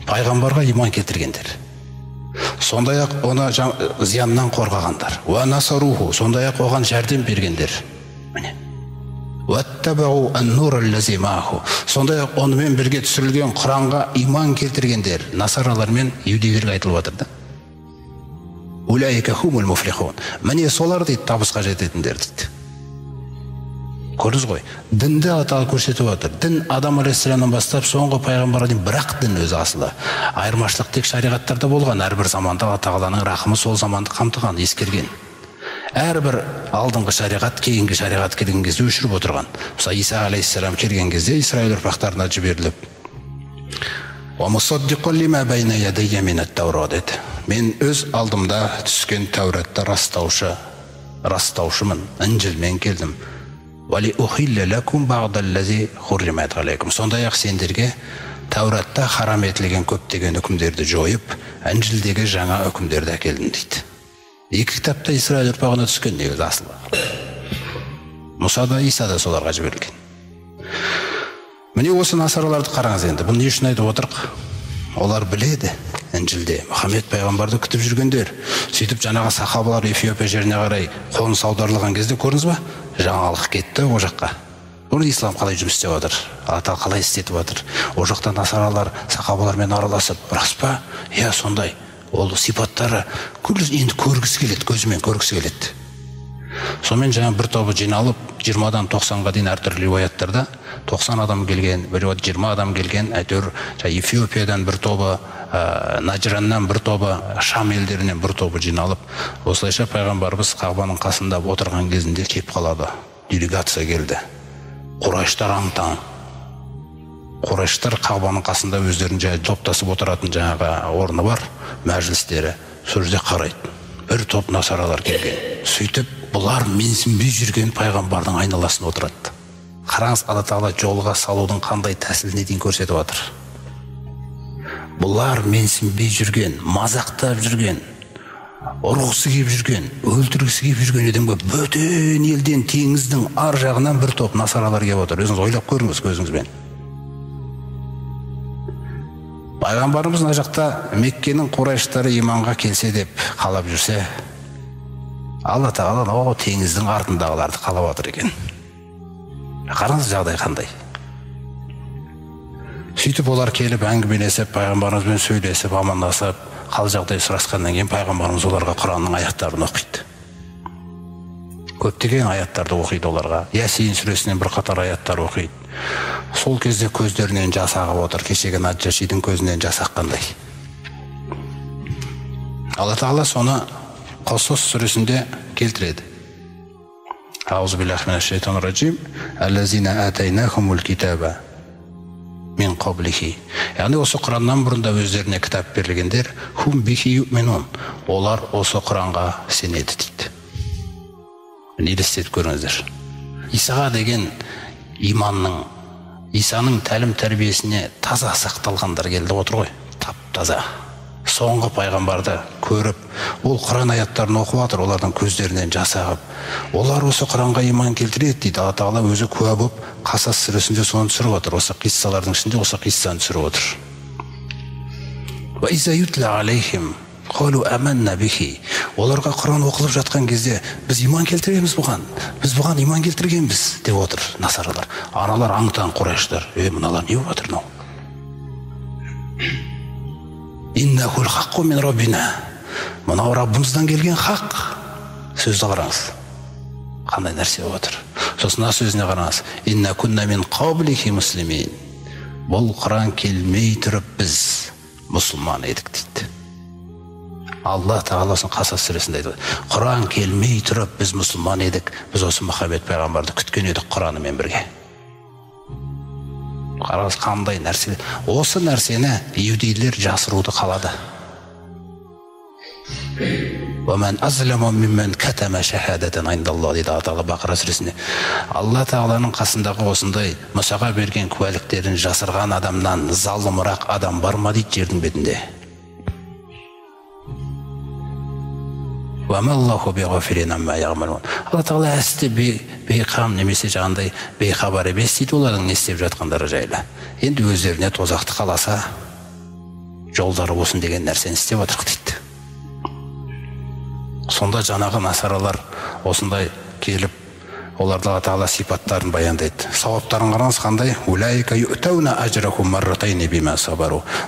Пайғамбарға иман келтіргендер. Сондай-ақ оны зияннан қорғағандар. Ва насаруху, сондай-ақ оған жәрдем бергендер. Міне. Ваттабау ан-нур аллази мааху. Сондай-ақ онымен бірге түсірілген Құранға иман келтіргендер. Насаралар мен иудейлерге айтылып жатыр да. Улайка хумул муфлихун. Міне солар дейді табысқа жететіндер дейді. Көрдіңіз ғой, дінді аталы көрсетіп отыр. Дін Адам алейхиссаламнан бастап соңғы пайғамбарға дейін, бірақ дін өзі асылы. Айырмашылық тек шариғаттарда болған. Әрбір заманда Алла тағаланың рахымы сол заманды қамтыған, ескерген. Әрбір алдыңғы шариғат кейінгі шариғат келген кезде өшіріп отырған. Мысалы Иса алейхиссалам келген кезде Исраил ұрпақтарына жіберіліп, "Ва мусаддиқун лима байна ядайя минат таура" деді. Мен өз алдымда түскен Тәуратты растаушымын, Інжілмен келдім. Сондай-ақ сендерге Тәуратта харам етілген көптеген үкімдерді жойып, Інжілдегі жаңа үкімдерді әкелдім дейді. Екі кітапта Исраил ұрпағына түскен негізі асылы. Мұса да, Иса да соларға жіберілген. Міне осы насараларды қараңыз енді. Бұл не үшін айтып отырық? Олар біледі, Інжілде Мұхаммед пайғамбарды күтіп жүргендер. Сөйтіп жаңағы сахабалар Эфиопия жеріне қарай қоныс аударылған кезде көрдіңіз ба? Жаңалық кетті о жаққа. Оны ислам қалай жұмыс істеп жатыр, Алла тағала қалай істетіп жатыр. О жақта насаралар сахабалармен араласып, рас па? Иә, сондай. Ол сипаттары енді көргісі келеді, көзімен көргісі келеді. Сонымен жаңа бір тобы жиналып, 20-дан 90-ға дейін әртүрлі риуаяттарда 90 адам келген, 20 адам келген, әйтеуір Эфиопиядан бір тобы, Наджраннан бір тобы, Шам елдерінен бір тобы жиналып, осылайша пайғамбарымыз Қағбаның қасында отырған кезінде кеп қалады. Делегация келді. Құрайштар аң-таң. Құрайштар Қағбаның қасында өздерінің топтасып отыратын жаңағы орны бар, мәжілістері. Сол жерде қарайды. Бір топ насаралар келген. Сөйтіп, бұлар менсінбей жүрген пайғамбардың айналасында отырады. Қараңыз, Алла тағала жолға салудың қандай тәсіліне дейін көрсетіп жатыр. Бұлар менсінбей жүрген, мазақтап жүрген, ұрғысы кеп жүрген, өлтіргісі кеп жүрген едім ғой. Бөтен елден теңіздің ар жағынан бір топ насаралар кеп отыр. Өзіңіз ойлап көріңіз көзіңізбен. Пайғамбарымыз мына жақта Меккенің Құрайштары иманға келсе деп қалап жүрсе, Алла тағала теңіздің артындағыларды қалап отыр екен. Қараңыз жағдай қандай. Сөйтіп олар келіп әңгімелесіп, пайғамбарымызбен сөйлесіп, амандасып, қал жағдай сұрасқаннан кейін пайғамбарымыз оларға Құранның аяттарын оқиды. Көптеген аяттарды оқиды оларға. Ясин сүресінен бір қатар аяттар оқиды. Сол кезде көздерінен жас ағып отыр. Кешегі Наджашидің көзінен жас аққандай. Алла тағала соны Қосос сүресінде келтіреді. Аузу биллахи минаш шайтанир раджим. Аллазина атайнахумул китаба мин qablihi. Яғни осы Құраннан бұрында өздеріне кітап берілгендер, хум бихи юминун. Олар осы Құранға сенеді дейді. Не істетіп көріңіздер. Исаға деген иманның, Исаның тәлім тәрбиесіне таза сақталғандар келді отыр ғой. Тап-таза. Соңғы пайғамбарды көріп, ол Құран аяттарын оқып жатыр, олардың көздерінен жас ағып. Олар осы Құранға иман келтіреді дейді. Алла тағала өзі куә болып, Қасас сүресінде соны түсіріп отыр. Осы қиссалардың ішінде осы қиссаны түсіріп отыр. Ва иза ютла алейхим қалу аманна бихи. Оларға Құран оқылып жатқан кезде біз иман келтіреміз бұған. Біз бұған иман келтіргенбіз деп отыр насаралар. Аналар аң-таң Құрайштар. Мыналар не болып жатыр мынау? Иннахул хаққу мин раббина. Мынау Раббымыздан келген хақ. Сөзді қараңыз. Қандай нәрсе болып отыр. Сосын сөзіне қараңыз. Инна кунна мин qablihi муслимин. Бұл Құран келмей тұрып біз мұсылман едік дейді. Алла тағаласын Қасас сүресінде айтады. Құран келмей тұрып біз мұсылман едік. Біз осы Мұхаммед пайғамбарды күткен едік Құранымен бірге. Қараңыз қандай нәрсе. Осы нәрсені иудейлер жасыруды қалады. وَمَنْ أَظْلَمُ مِمَّنْ كَتَمَ شَهَادَةً عِنْدَ اللَّهِ дейді Алла Бақара сүресінде. Алла тағаланың қасындағы осындай Мұсаға берген куәліктерін жасырған адамнан залымырақ адам бар ма дейді жердің бетінде. Алла тағала әсті бейқам немесе жаңағындай бейхабар емес дейді олардың не істеп жатқандары жайлы. Енді өздеріне тозақты қаласа жолдары болсын деген нәрсені істеп отырық дейді. Сонда жаңағы насаралар осындай келіп оларды Алла тағала сипаттарын баяндайды. Сауаптарын қараңыз қандай?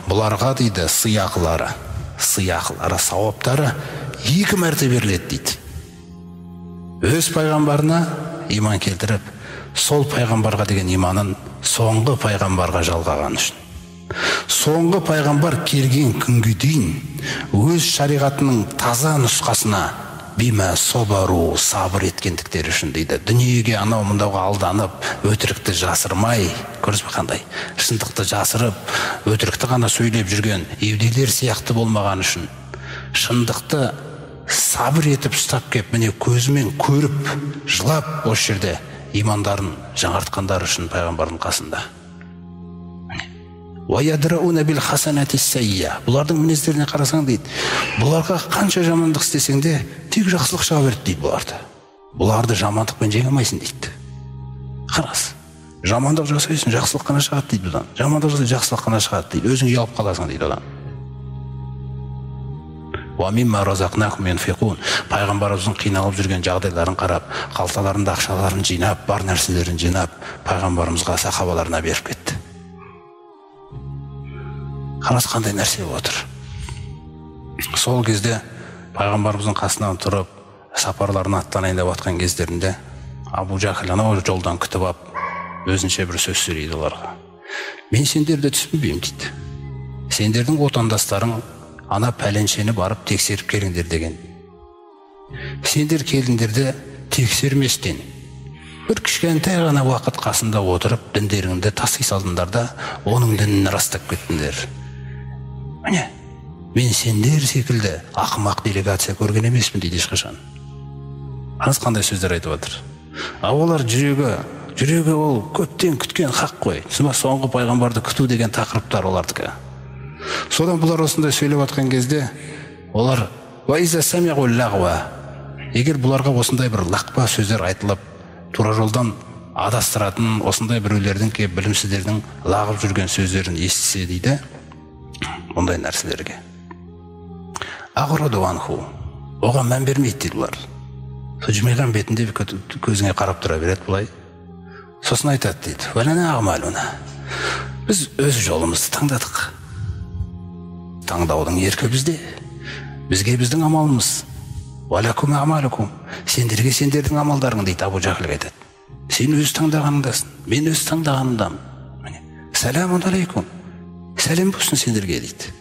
Бұларға дейді сыйақылары, сауаптары 2 мәрте беріледі дейді. Өз пайғамбарына иман келтіріп, сол пайғамбарға деген иманын соңғы пайғамбарға жалғаған үшін. Соңғы пайғамбар келген күнге дейін өз шариғатының таза нұсқасына сабыр еткендіктері үшін дейді. Дүниеге анау мұндауға алданып, өтірікті жасырмай, көрсіз бе қандай? Шындықты жасырып, өтірікті ғана сөйлеп жүрген еврейлер сияқты болмаған үшін, шындықты сабыр етіп ұстап кеп, міне көзімен көріп, жылап осы жерде имандарын жаңартқандар үшін пайғамбардың қасында. Бұлардың мінездеріне қарасаң дейді, бұларға қанша жамандық істесең де тек жақсылық шыға береді дейді бұларды. Бұларды жамандықпен жеңе алмайсың дейді. Қарас, жамандық жасайсың, жақсылық қана шығады дейді бұдан. Жамандық жасайсың, жақсылық қана шығады дейді. Өзің ұялып қаласың дейді одан. Пайғамбарымыздың қиналып жүрген жағдайларын қарап, қалталарында ақшаларын жинап, бар нәрселерін жинап, пайғамбарымызға, сахабаларына беріп кетті. Қарас қандай нәрсе отыр. Сол кезде пайғамбарымыздың қасынан тұрып, сапарларын аттанайын деп жатқан кездерінде Абу Жахил анау жолдан күтіп алып, өзінше бір сөз сөйлейді оларға. Мен сендерді түсінбеймін дейді. Сендердің отандастарың ана пәленшені барып тексеріп келіңдер деген. Сендер келдіңдерді тексерместен бір кішкентай ғана уақыт қасында отырып, діндеріңді таси салдыңдар да, оның дінін растап кеттіңдер. Міне, мен сендер секілді ақымақ делегация көрген емеспін дейді ешқашан. Аз қандай сөздер айтып отыр. Олар жүрегі ол көптен күткен хақ қой. Соңғы пайғамбарды күту деген тақырыптар олардікі. Содан бұлар осындай сөйлеп жатқан кезде олар егер бұларға осындай бір лақпа сөздер айтылып, тура жолдан адастыратын осындай біреулердің кеп білімсіздердің лағып жүрген сөздерін естісе дейді, ондай нәрселерге оған мән бермейді дейді бұлар. Жымиған бетінде көзіңе қарап тұра береді бұлай. Сосын айтады дейді, біз өз жолымызды таңдадық. Таңдаудың еркі бізде. Бізге біздің амалымыз. Сендерге сендердің амалдарың дейді Абу Жахил айтады. Сен өз таңдағаныңдасың, мен өз таңдағанымдамын. Сәлемун алейкум. Сәлем болсын сендерге дейді.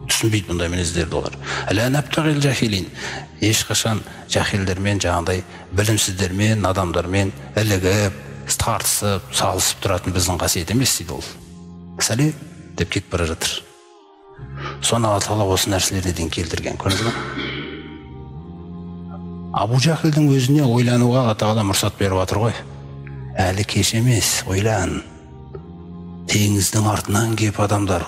Түсінбейді бұндай мінездерді олар. Ешқашан жахилдермен, жаңағыдай білімсіздермен, адамдармен ілігіп, тартысып, салысып тұратын біздің қасиет емес дейді ол. Сәлем деп кетіп бара жатыр. Соны Алла тағала осы нәрселерді дейін келтірген. Көрдіңіз бе? Абу Жахилдің өзіне ойлануға Алла тағала мұрсат беріп жатыр ғой. Әлі кеш емес, ойлан. Теңіздің артынан кеп адамдар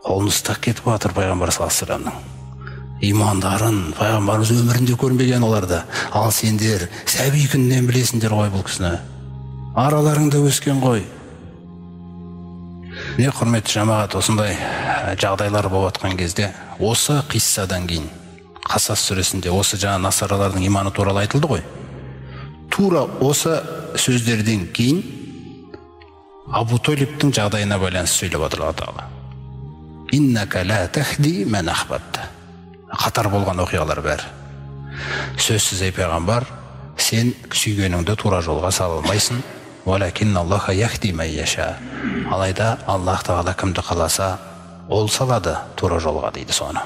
қолын ұстап кетіп жатыр пайғамбар саллаллаху алейхи вассаламның имандарын. Пайғамбарымыз өмірінде көрмеген оларды. Ал сендер сәби күнінен білесіңдер ғой бұл кісіні. Араларыңда өскен ғой. Не құрметті жамағат, осындай жағдайлар болып жатқан кезде осы қиссадан кейін Қасас сүресінде осы жаңа насаралардың иманы туралы айтылды ғой. Тура осы сөздерден кейін Абу Талибтің жағдайына байланысты сөйлеп отыр Алла тағала. Иннака ла тахди мен ахбабта. Қатар болған оқиғалар бәрі. Сөзсіз ей пайғамбар, сен сүйгеніңді тура жолға сала алмайсың. Валакинналлаха яхди ман яша. Алайда Аллах тағала кімді қаласа, ол салады тура жолға дейді соны.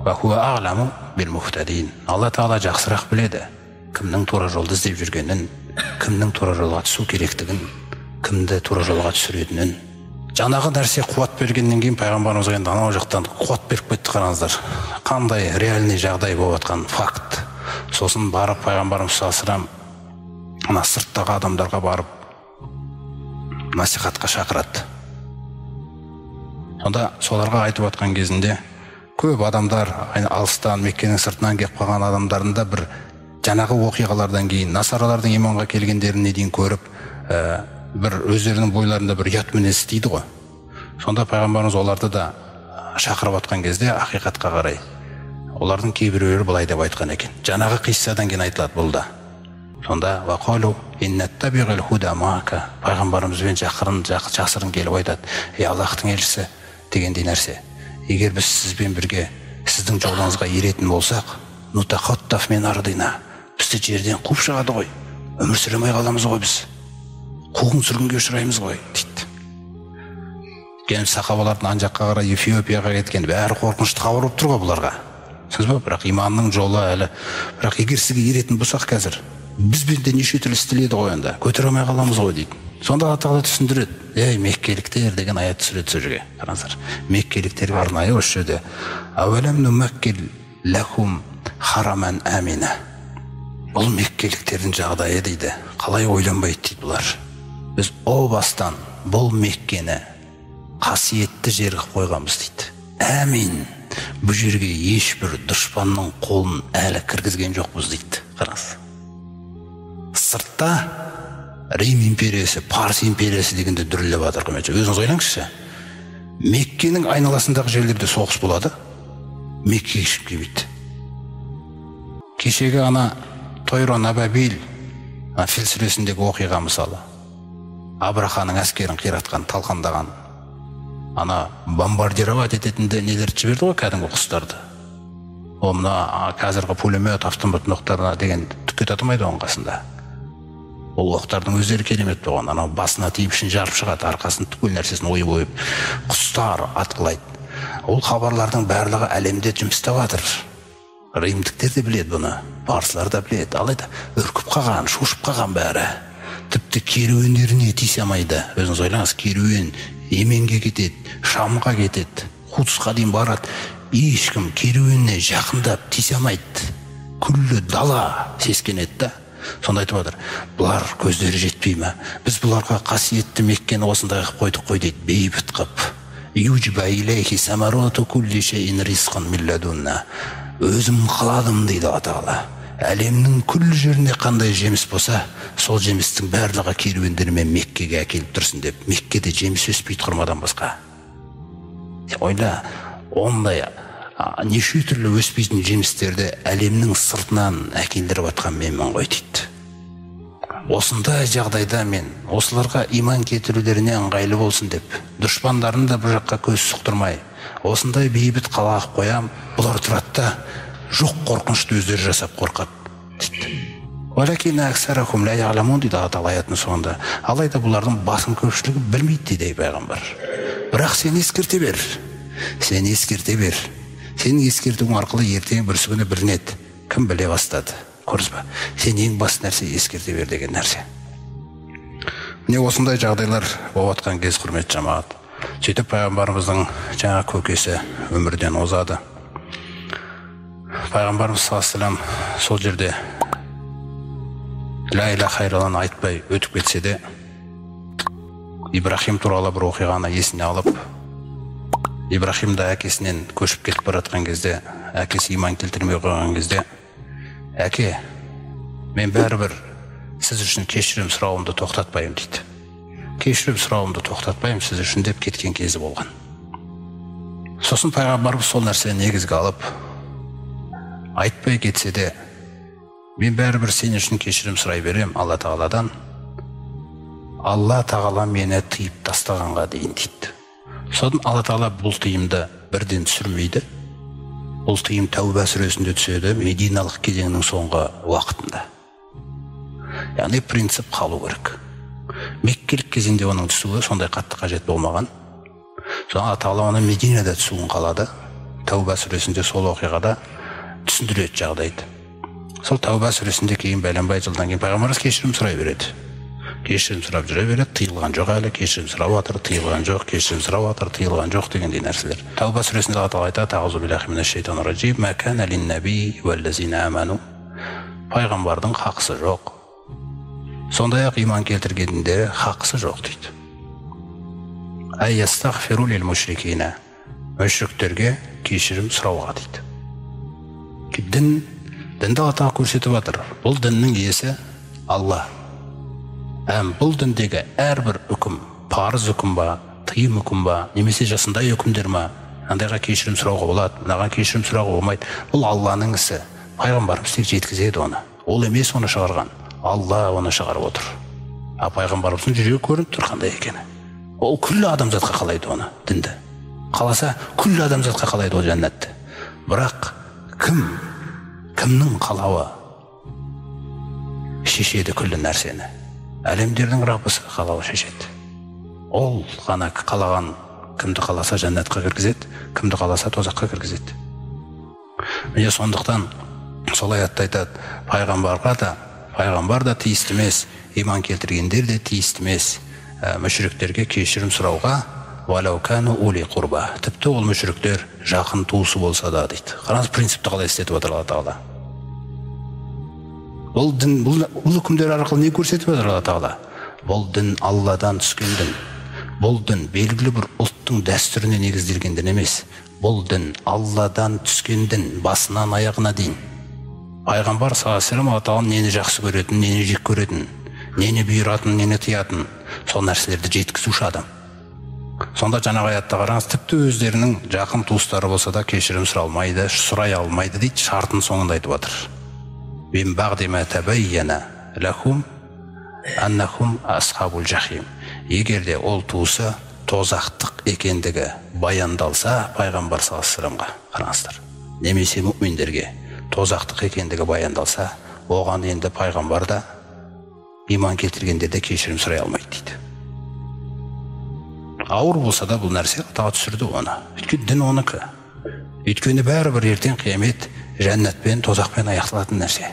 Ва хуа а'ламу бил мухтадин. Алла тағала жақсырақ біледі кімнің тура жолды іздеп жүргенін, кімнің тура жолға түсу керектігін, кімді тура жолға түсіретінін. Жаңағы нәрсе қуат бергеннен кейін пайғамбарымызға енді анау жақтан қуат беріп кетті. Қараңыздар, қандай реальный жағдай болып жатқан факт. Сосын барып пайғамбарымыз саллаллаху алейхи вассалам ана сырттағы адамдарға барып насихатқа шақырады. Сонда соларға айтып жатқан кезінде көп адамдар алыстан Меккенің сыртынан келіп қалған адамдардың да бір жаңағы оқиғалардан кейін насаралардың иманға келгендеріне дейін көріп, бір өздерінің бойларында бір ұят мінез дейді ғой. Сонда пайғамбарымыз оларды да шақырып атқан кезде ақиқатқа қарай олардың кейбіреулері былай деп айтқан екен. Жаңағы қиссадан кейін айтылады бұл да. Сонда вақалу иннаттабиғил худа мака, пайғамбарымызбен жасырын келіп айтады: ей Аллахтың елшісі дегендей нәрсе, егер біз сізбен бірге сіздің жолыңызға еретін болсақ, нутахаттаф мен ардина, бізді жерден қуып шығады ғой, өмір сүремей қаламыз ғой, біз қуғын сүргінге ұшыраймыз ғой дейді. Кейін сахабалардың ан жаққа қарай Эфиопияға кеткен бәрі қорқынышты хабар болып тұр ғой бұларға. Сіз ба, бірақ иманның жолы әлі, бірақ егер сізге еретін болсақ қазір, бізбен де неше түрлі істеледі ғой, енді көтере алмай қаламыз ғой дейді. Сонда Алла Тағала түсіндіреді: ей меккеліктер деген аят түсіреді сол жерге. Қараңыздар, меккеліктерге арнайы осы жерде әуәләм нумаккил лахум хараман амина. Бұл меккеліктердің жағдайы дейді, қалай ойланбайды дейді бұлар. Біз о бастан бұл Меккені қасиетті жер қылып қойғанбыз дейді. Әмин. Бұл жерге ешбір дұшпанның қолын әлі кіргізген жоқпыз дейді. Қараңыз. Сыртта Рим империясы, Парс империясы дегенде дүріліп жатыр. Өзіңіз ойлаңызшы. Меккенің айналасындағы жерлерде соғыс болады, Меккеге шығып келмейді. Кешегі Тойрон Абабил Фил сүресіндегі оқиға мысалы, Абраханың әскерін қиратқан, талқандаған, бомбардировать ететінде нелер жіберді ғой, кәдімгі құстарды. Ол мына қазіргі пулемет, автомат оқтарына деген түкке татымайды оның қасында. Ол оқтардың өздері керемет болған, басына тиіп ішін жарып шығады, арқасын түгел нәрсесін ойып, құстар атқылайды. Ол хабарлардың барлығы әлемде жұмыс істеп жатыр. Римдіктер де біледі бұны, парсылар да біледі. Алайда үркіп қалған, шошып қалған бәрі. Тіпті керуендеріне тиісе алмайды. Өзіңіз ойлаңыз, керуен Еменге кетеді, Шамға кетеді, Қудысқа дейін барады. Ешкім керуеніне жақындап тиісе алмайды. Күллі дала сескенеді. Сонда айтып отыр: бұлар көздері жетпей ме? Біз бұларға қасиетті Меккені осындай қылып қойдық қой дейді, бейбіт қылып. Юджба илейхи самароту кулли шейин ризқан мин ладунна. Өзім қаладым дейді Алла Тағала. Әлемнің күллі жерінде қандай жеміс болса, сол жемістің барлығы керуендерімен Меккеге әкеліп тұрсын деп. Меккеде жеміс өспейді құрмадан басқа. Ойла, ондай неше түрлі өспейтін жемістерді әлемнің сыртынан әкелдіріп атқан менмін ғой дейді. Осындай жағдайда мен осыларға иман кетірулеріне ыңғайлы болсын деп, дұшпандарын да бұл жаққа көз сұқтырмай, осындай бейбіт қала қоям, бұлар тұрады да жоқ қорқынышты өздері жасап қорқады дейді. Валакин аксарахум ла я'ламун дейді Алла аятының соңында. Алайда бұлардың басым көпшілігі білмейді дейді пайғамбар. Бірақ сен ескерте бер. Сен ескерте бер. Сенің ескертуің арқылы ертең бірсі күні білінеді. Кім біле бастады? Көрдіңіз ба? Сен ең басты нәрсе ескерте бер деген нәрсе. Міне осындай жағдайлар болып жатқан кез, құрметті жамағат. Сөйтіп пайғамбарымыздың жаңа көкесі өмірден озады. Пайғамбарымыз саллаллаху алейхи ва саллям сол жерде ла илаха иллалланы айтпай өтіп кетсе де, Ибрахим туралы бір оқиғаны есіне алып, Ибрахим да әкесінен көшіп кетіп бара жатқан кезде, әкесі иман келтірмей қойған кезде: әке, мен бәрібір сіз үшін кешірім сұрауымды тоқтатпаймын дейді. Кешірім сұрауымды тоқтатпаймын сіз үшін деп кеткен кезі болған. Сосын пайғамбарымыз сол нәрсені негізге алып, айтпай кетсе де, мен бәрібір сен үшін кешірім сұрай берем Алла Тағаладан, Алла Тағала мені тыйып тастағанға дейін дейді. Содан Алла Тағала бұл тыйымды бірден түсірмейді. Бұл тыйым Тәуба сүресінде түседі, Мединалық кезеңнің соңғы уақытында. Яғни принцип қалу керек. Меккелік кезеңде оның түсуі сондай қатты қажет болмаған. Содан Алла Тағала оны Мединада түсуін қалады. Тәуба сүресінде сол оқиғада түсіндіреді жағдайды. Сол Тәуба сүресінде кейін бәленбай жылдан кейін пайғамбарымыз кешірім сұрай береді. Кешірім сұрап жүре береді, тыйылған жоқ әлі, кешірім сұрап жатыр, тыйылған жоқ, кешірім сұрап жатыр, тыйылған жоқ дегендей нәрселер. Тәуба сүресінде Алла Тағала айтады: "Аузу биллахи минаш шайтанир раджим, ма кана лин-наби вал-лазина аману." Пайғамбардың хақысы жоқ. Сондай-ақ иман келтіргендер хақысы жоқ дейді. Айястағфиру лил-мушрикина. Мүшриктерге кешірім сұрауға дейді. Дінді Алла Тағала көрсетіп жатыр. Бұл діннің иесі Алла. Бұл діндегі әрбір үкім, парыз үкім ба, тыйым үкім ба, немесе жасындай үкімдер ма, андайға кешірім сұрауға болады, мынаған кешірім сұрауға болмайды. Бұл Алланың ісі. Пайғамбарымыз тек жеткізеді оны. Ол емес оны шығарған. Алла оны шығарып отыр. Пайғамбарымыздың жүрегі көрініп тұр қандай екені. Ол күллі адамзатқа қалайды оны, дінді. Қаласа, күллі адамзатқа қалайды ол жәннатты. Бірақ кімнің қалауы шешеді күллі нәрсені? Әлемдердің Раббысы қалауы шешеді. Ол ғана қалаған, кімді қаласа жәннатқа кіргізеді, кімді қаласа тозаққа кіргізеді. Міне сондықтан сол аятта айтады, пайғамбар да тиісті емес, иман келтіргендер де тиісті емес, мүшриктерге кешірім сұрауға, валау кану ули құрба. Тіпті ол мүшриктер жақын туысы болса да дейді. Қараңыз, принципті қалай істетіп отыр Алла Тағала. Бұл дін, бұл үкімдер арқылы не көрсетіп отыр Алла Тағала? Бұл дін Алладан түскен дін. Бұл дін белгілі бір ұлттың дәстүріне негізделген дін емес. Бұл дін Алладан түскен дін, басынан аяғына дейін. Пайғамбар саллаллаху алейхи ва саллям Алла Тағала нені жақсы көретін, нені жек көретін, нені бұйыратын, нені тыятын, сол нәрселерді жеткізуші адам. Сонда жаңағы аятта қараңыз, тіпті өздерінің жақын туыстары болса да кешірім сұрай алмайды дейді, шартын соңында айтып отыр. Бин бағди ма табайяна лахум аннахум асхабул жахим. Егер де ол туысы тозақтық екендігі баяндалса, пайғамбар саллаллаху алейхи ва саллямға, қараңыздар, немесе мүминдерге тозақтық екендігі баяндалса, оған енді пайғамбар да иман келтіргендерде кешірім сұрай алмайды дейді. Ауыр болса да бұл нәрсе Алла түсірді оны. Өйткені дін оныкі. Өйткені бәрібір ертең қиямет жәннатпен, тозақпен аяқталатын нәрсе.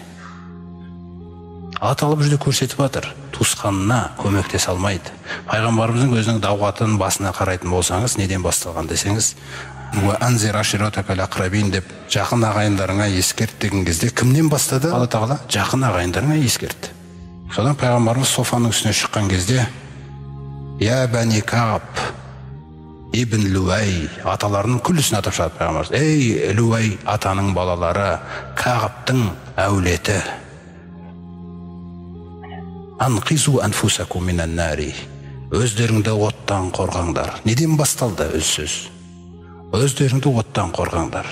Алла Тағала бізді көрсетіп жатыр. Туысқанына көмектесе алмайды. Пайғамбарымыздың өзінің дауғатын басына қарайтын болсаңыз, неден басталған десеңіз, «Анзир аширатакал акрабин» деп жақын ағайындарыңа ескерт деген кезде кімнен бастады? Алла Тағала жақын ағайындарыңа ескертті. Содан пайғамбарымыз софаның үстіне шыққан кезде, «Я бәни Кағаб ибн Луай», аталарының күллісін атап шығады пайғамбарымыз. «Ей Луай атаның балалары, Кағабтың әулеті, анқизу анфусакум минан нари», өздеріңді оттан қорғаңдар. Неден басталды өз сөз? Өздеріңді оттан қорғаңдар.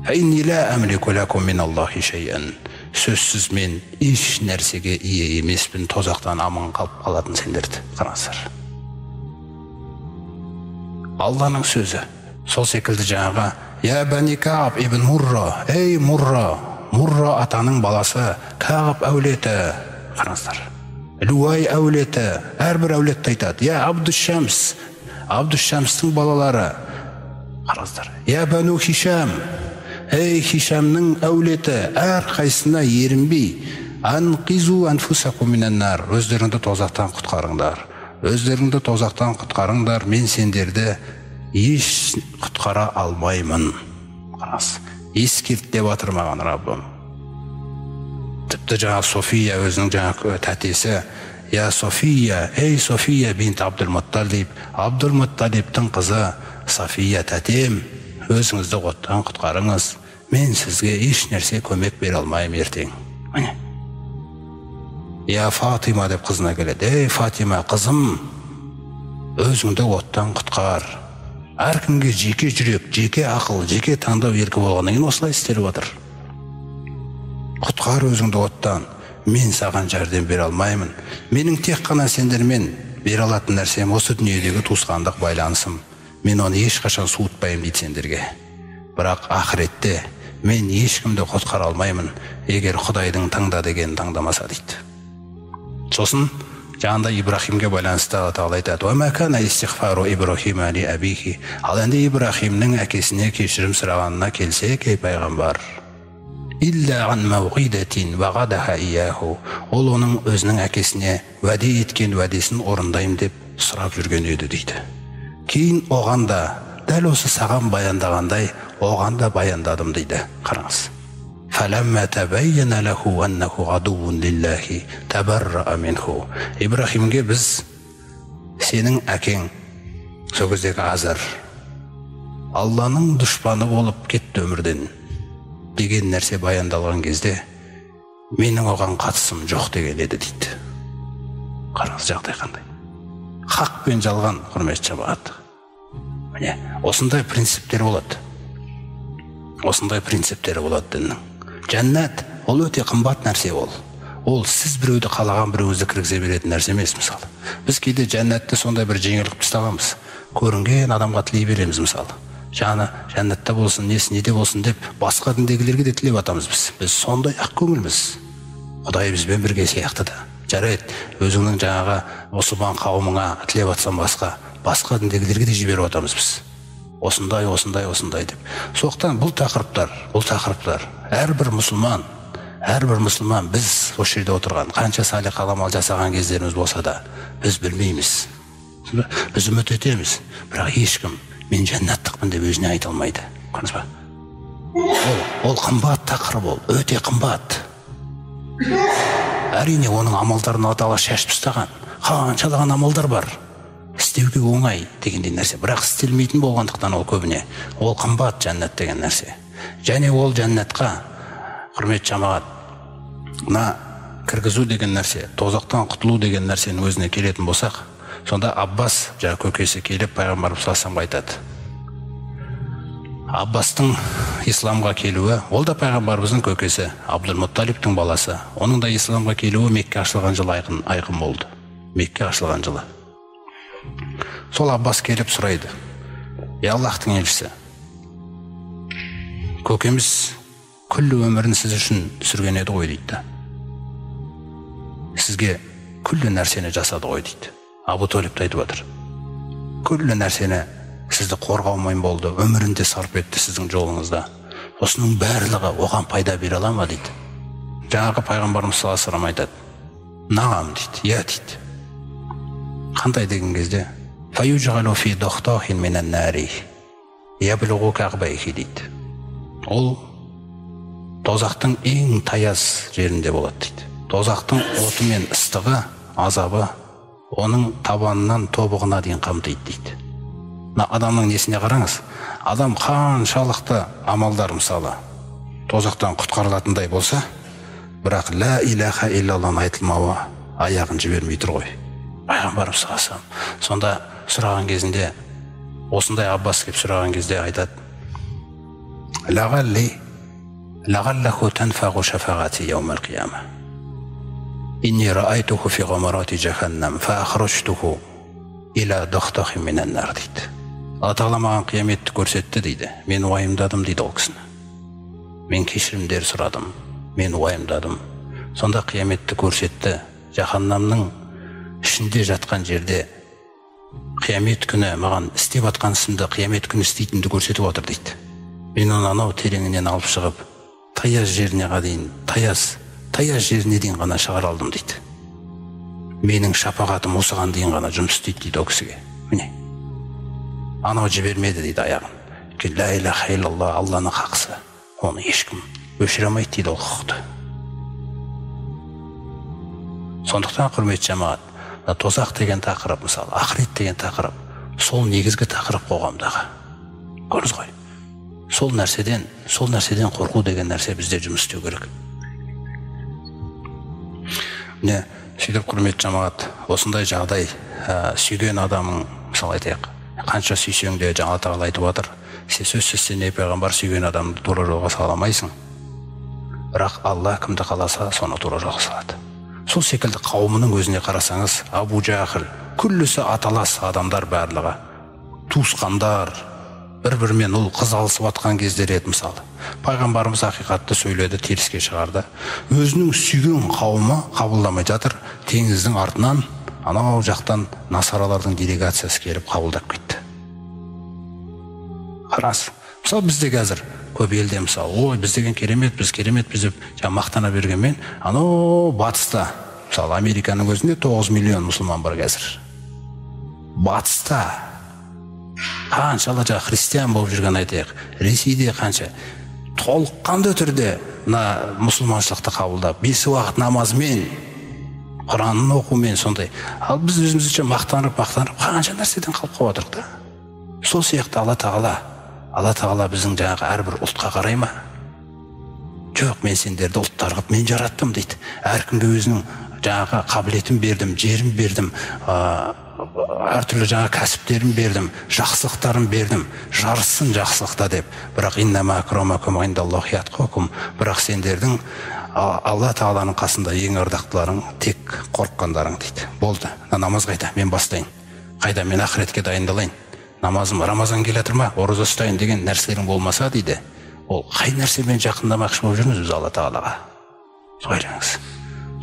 «Фаинни ла амлику лакум миналлахи шайъан», сөзсіз мен еш нәрсеге ие емеспін, тозақтан аман қалып қалатын сендерді. Қараңыздар, Алланың сөзі. Сол секілді жаңағы «Я бәни Кағаб ибн Мурра», ей Мурра атаның баласы, Кағаб әулеті. Қараңыздар, Луай әулеті, әрбір әулетті айтады. «Я Абдушамс», Абдушамстың балалары. Қараңыздар, «Я бәну Хишам», ей Хишамның әулеті, әр қайсына ерінбей, «Анқизу анфусакум минан нар», өздеріңді тозақтан құтқарыңдар. Өздеріңді тозақтан құтқарыңдар, мен сендерді еш құтқара алмаймын. Қараңыз, ескерт деп жатыр маған Раббым. Тіпті жаңа София өзінің жаңа тәтесі, «Я София, ей София бинт Абдул-Мутталиб», Абдул-Мутталибтің қызы София тәтем, өзіңізді оттан құтқарыңыз, мен сізге еш нәрсе көмек бере алмаймын ертең. «Я Фатима» деп қызына келеді. «Ей Фатима қызым, өзіңді оттан құтқар». Әркімге жеке жүрек, жеке ақыл, жеке таңдау еркі болғаннан кейін осылай істеліп отыр. Құтқар өзіңді оттан, мен саған жәрдем бере алмаймын. Менің тек қана сендермен бере алатын нәрсем осы дүниедегі туысқандық байланысым. Мен оны ешқашан суытпаймын дейді сендерге. Бірақ ақыретте мен ешкімді құтқара алмаймын, егер Құдайдың таңда деген таңдамаса дейді. Сосын жаңында Ибрахимге байланысты Алла Тағала айтады: «Ва ма кана истигфару Ибрахима ли абихи». Ал енді Ибрахимнің әкесіне кешірім сұрағанына келсек, ей пайғамбар, «Илля ан мауғидатин вағадаха ияху». Ол оның өзінің әкесіне уәде еткен уәдесін орындайым деп сұрап жүрген еді дейді. Кейін оған да дәл осы саған баяндағандай оған да баяндадым дейді. Қараңыз. فَلَمَّا تَبَيَّنَ لَهُ أَنَّهُ عَدُوٌّ لِلَّهِ تَبَرَّأَ مِنْهُ. Ибрахимге біз сенің әкең, сол кездегі Азар, Алланың дұшпаны болып кетті өмірден деген нәрсе баяндалған кезде менің оған қатысым жоқ деген еді дейді. Қараңыз жағдай қандай. Хақ пен жалған, құрметті жамағат. Міне, осындай принциптер болады. Осындай принциптері болады діннің. Жәннат ол өте қымбат нәрсе ол. Ол сіз біреуді қалаған біреуіңізді кіргізе беретін нәрсе емес, мысалы. Біз кейде жәннатты сондай бір жеңіл қылып тастағанбыз. Көрінген адамға тілей береміз, мысалы. Жаны жәннатта болсын, несі неде болсын деп басқа діндегілерге де тілеп атамыз біз. Біз сондай ақ көңілміз. Құдай бізбен бірге сияқты да. Жарайды, өзіңнің жаңағы мұсылман қауымыңа тілеп атсам басқа діндегілерге де жіберіп атамыз біз. Осындай деп. Соқтан бұл тақырыптар әрбір мұсылман біз осы жерде отырған қанша салих амал жасаған кездеріміз болса да біз білмейміз. Біз үміт етеміз, бірақ ешкім мен жәннаттықпын деп өзіне айта алмайды. Көрдіңіз ба? Ол қымбат тақырып, ол өте қымбат. Әрине оның амалдарын Алла шашып тастаған. Қаншалаған амалдар бар. Істеуге оңай дегендей нәрсе, бірақ істелмейтін болғандықтан ол көбіне. Ол қымбат жәннат деген нәрсе. Және ол жәннатқа, құрметті жамағат, мына кіргізу деген нәрсе, тозақтан құтылу деген нәрсенің өзіне келетін болсақ, сонда Аббас, көкесі келіп пайғамбарымыз саллаллаху алейхи айтады. Аббастың исламға келуі, ол да пайғамбарымыздың көкесі, Абдул-Мутталибтің баласы. Оның да исламға келуі Мекке ашылған жылы айқын болды. Мекке ашылған жылы. Сол Аббас келіп сұрайды: Аллахтың елшісі, көкеміз күллі өмірін сіз үшін сүрген еді ғой дейді. Сізге күллі нәрсені жасады ғой дейді. Абу Талиб айтып отыр. Күллі нәрсені сізді қорғаумен болды, өмірінде сарп етті сіздің жолыңызда. Осының барлығы оған пайда бере ала ма дейді. Жаңағы пайғамбарымыз саллаллаху алейхи ва саллям айтады: Нағам дейді, иә дейді. Қандай деген кезде фаюджалу фи дохтахин минан нари яблугу кағбайхи дейді. Ол тозақтың ең таяз жерінде болады дейді. Тозақтың оты мен ыстығы, азабы оның табанынан тобығына дейін қамтиды дейді. Адамның несіне қараңыз, адам қаншалықты амалдар мысалы тозақтан құтқарылатындай болса, бірақ ла илаха иллаллахын айтылмауы аяғын жібермей тұр ғой. Пайғамбарымыз саллаллаху алейхи ва саллям сонда сұраған кезінде, осындай Аббас келіп сұраған кезде айтады: лағаллаху танфағу шафағати яумал қияма инни раайтуху фи ғамарати жаханнам фа ахрожтуху иля дохтахи минан нар дейді. Алла тағала маған қияметті көрсетті дейді. Мен уайымдадым дейді ол кісіні. Мен кешірімдер сұрадым, мен уайымдадым. Сонда қияметті көрсетті. Жаханнамның ішінде жатқан жерде қиямет күні маған істеп атқан ісімді қиямет күні істейтінді көрсетіп отыр дейді. Мен оны анау тереңінен алып шығып, таяз жеріне дейін ғана шығара алдым дейді. Менің шапағатым осыған дейін ғана жұмыс істейді дейді ол кісіге. Міне, анау жібермеді дейді аяғын. Ла илаха иллаллах, Алланың хақысы, оны ешкім өшіре алмайды дейді ол құқықты. Сондықтан құрметті жамағат, тозақ деген тақырып, мысалы ақырет деген тақырып, сол негізгі тақырып қоғамдағы. Көрдіңіз ғой, сол нәрседен қорқу деген нәрсе бізде жұмыс істеу керек. Міне, сөйтіп құрметті жамағат, осындай жағдай сүйген адамың, мысалы айтайық, қанша сүйсең де, жаңа тағала айтып отыр, сөзсіз сен пайғамбар сүйген адамды тура жолға сала алмайсың, бірақ Алла кімді қаласа соны тура жолға салады. Сол секілді қауымының өзіне қарасаңыз, Абу Жахил, күллісі аталас адамдар барлығы, туысқандар, бір-бірімен ол қыз алысып атқан кездер еді мысалы. Пайғамбарымыз ақиқатты сөйледі, теріске шығарды. Өзінің сүйген қауымы қабылдамай жатыр, теңіздің артынан анау жақтан насаралардың делегациясы келіп қабылдап кетті. Қараңыз, мысалы бізде қазір көп елде мысалы, ой, біз деген кереметпіз деп мақтана бергенмен, анау батыста, мысалы Американың өзінде 9 миллион мұсылман бар қазір. Батыста қаншалы христиан болып жүрген айтайық, Ресейде қанша толыққанды түрде мұсылманшылықты қабылдап, 5 уақыт намазымен, Құранын оқумен сондай. Ал біз өзімізше мақтанып қанша нәрседен қалып отырық та. Сол сияқты Алла тағала Алла тағала біздің жаңағы әрбір ұлтқа қарай ма? Жоқ, мен сендерді ұлттар қылып мен жараттым дейді. Әркімге өзінің жаңағы қабілетін бердім, жерін бердім, әртүрлі жаңа кәсіптерін бердім, жақсылықтарын бердім, жарыссын жақсылықта деп. Бірақ иннама акрамакум индаллахи атқакум. Бірақ сендердің Алла тағаланың қасында ең ардақтыларың тек қорыққандарың дейді. Болды, намаз қайда? Мен бастайын. Қайда? Мен ақыретке дайындалайын. Намазым Рамазан келе жатыр ма? Ораза ұстайын деген нәрселерің болмаса дейді. Ол қай нәрсемен жақындамақшы болып жүрміз біз Алла тағалаға? Сөйлеңіз.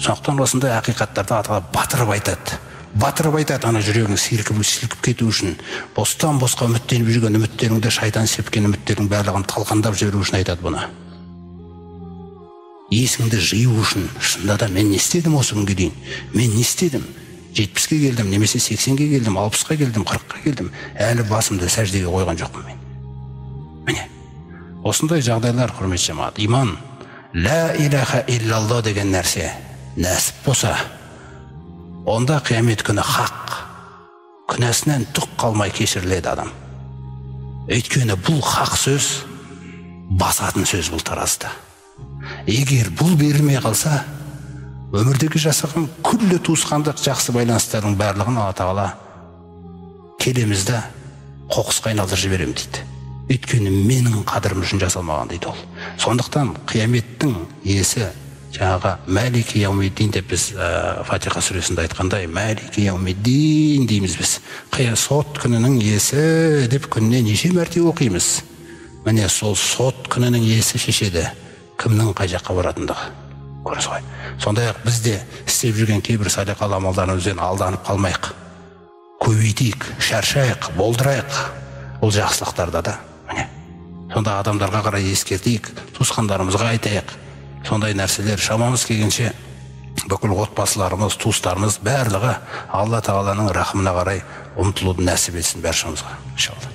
Сондықтан осындай ақиқаттарды Атала батырып айтады. Батырып айтады, ана жүрегің сілкіп кету үшін, бостан босқа үміттеніп жүрген үміттеріңді, шайтан сепкен үміттердің барлығын талқандап жіберу үшін айтады бұны. Есіңді жию үшін, шында да мен не істедім осы күнге дейін? Мен не істедім? 70-ке келдім, немесе 80-ге келдім, 60-қа келдім, 40-қа келдім. Әлі басымды сәждеге қойған жоқпын мен. Міне, осындай жағдайлар, құрметті жамағат. Иман, ла илаха иллалла деген нәрсе нәсіп болса, онда қиямет күні хақ, күнәсінен түк қалмай кешіріледі адам. Өйткені бұл хақ сөз, басатын сөз бұл таразда. Егер бұл берілмей қалса, өмірдегі жасаған күллі туысқандық жақсы байланыстардың барлығын Алла тағала келемізді қоқысқа айналдырып жіберем дейді. Өйткені менің қадірім үшін жасалмаған дейді ол. Сондықтан қияметтің иесі жаңағы Малики яумиддин деп біз Фатиха сүресінде айтқандай, Малики яумиддин дейміз біз. Сот күнінің иесі деп күніне неше мәрте оқимыз. Міне сол сот күнінің иесі шешеді кімнің қай жаққа баратындығы. Көресіз ғой. Сондай-ақ біз де істеп жүрген кейбір салиқалы амалдарымызбен алданып қалмайық. Көбейтейік, шаршайық, болдырайық. Ол жақсылықтарда да. Міне. Сонда адамдарға қарай ескертейік, туысқандарымызға айтайық. Сондай нәрселер шамамыз келгенше бүкіл отбасыларымыз, туыстарымыз барлығы Алла тағаланың рахымына қарай ұмтылуды нәсіп етсін баршамызға, иншалла.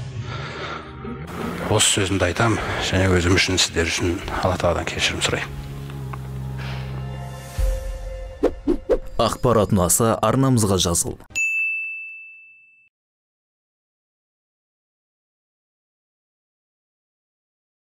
Осы сөзімді айтам, және өзім үшін, сіздер үшін Алла тағаладан кешірім сұраймын. Ақпарат ұнаса арнамызға жазыл.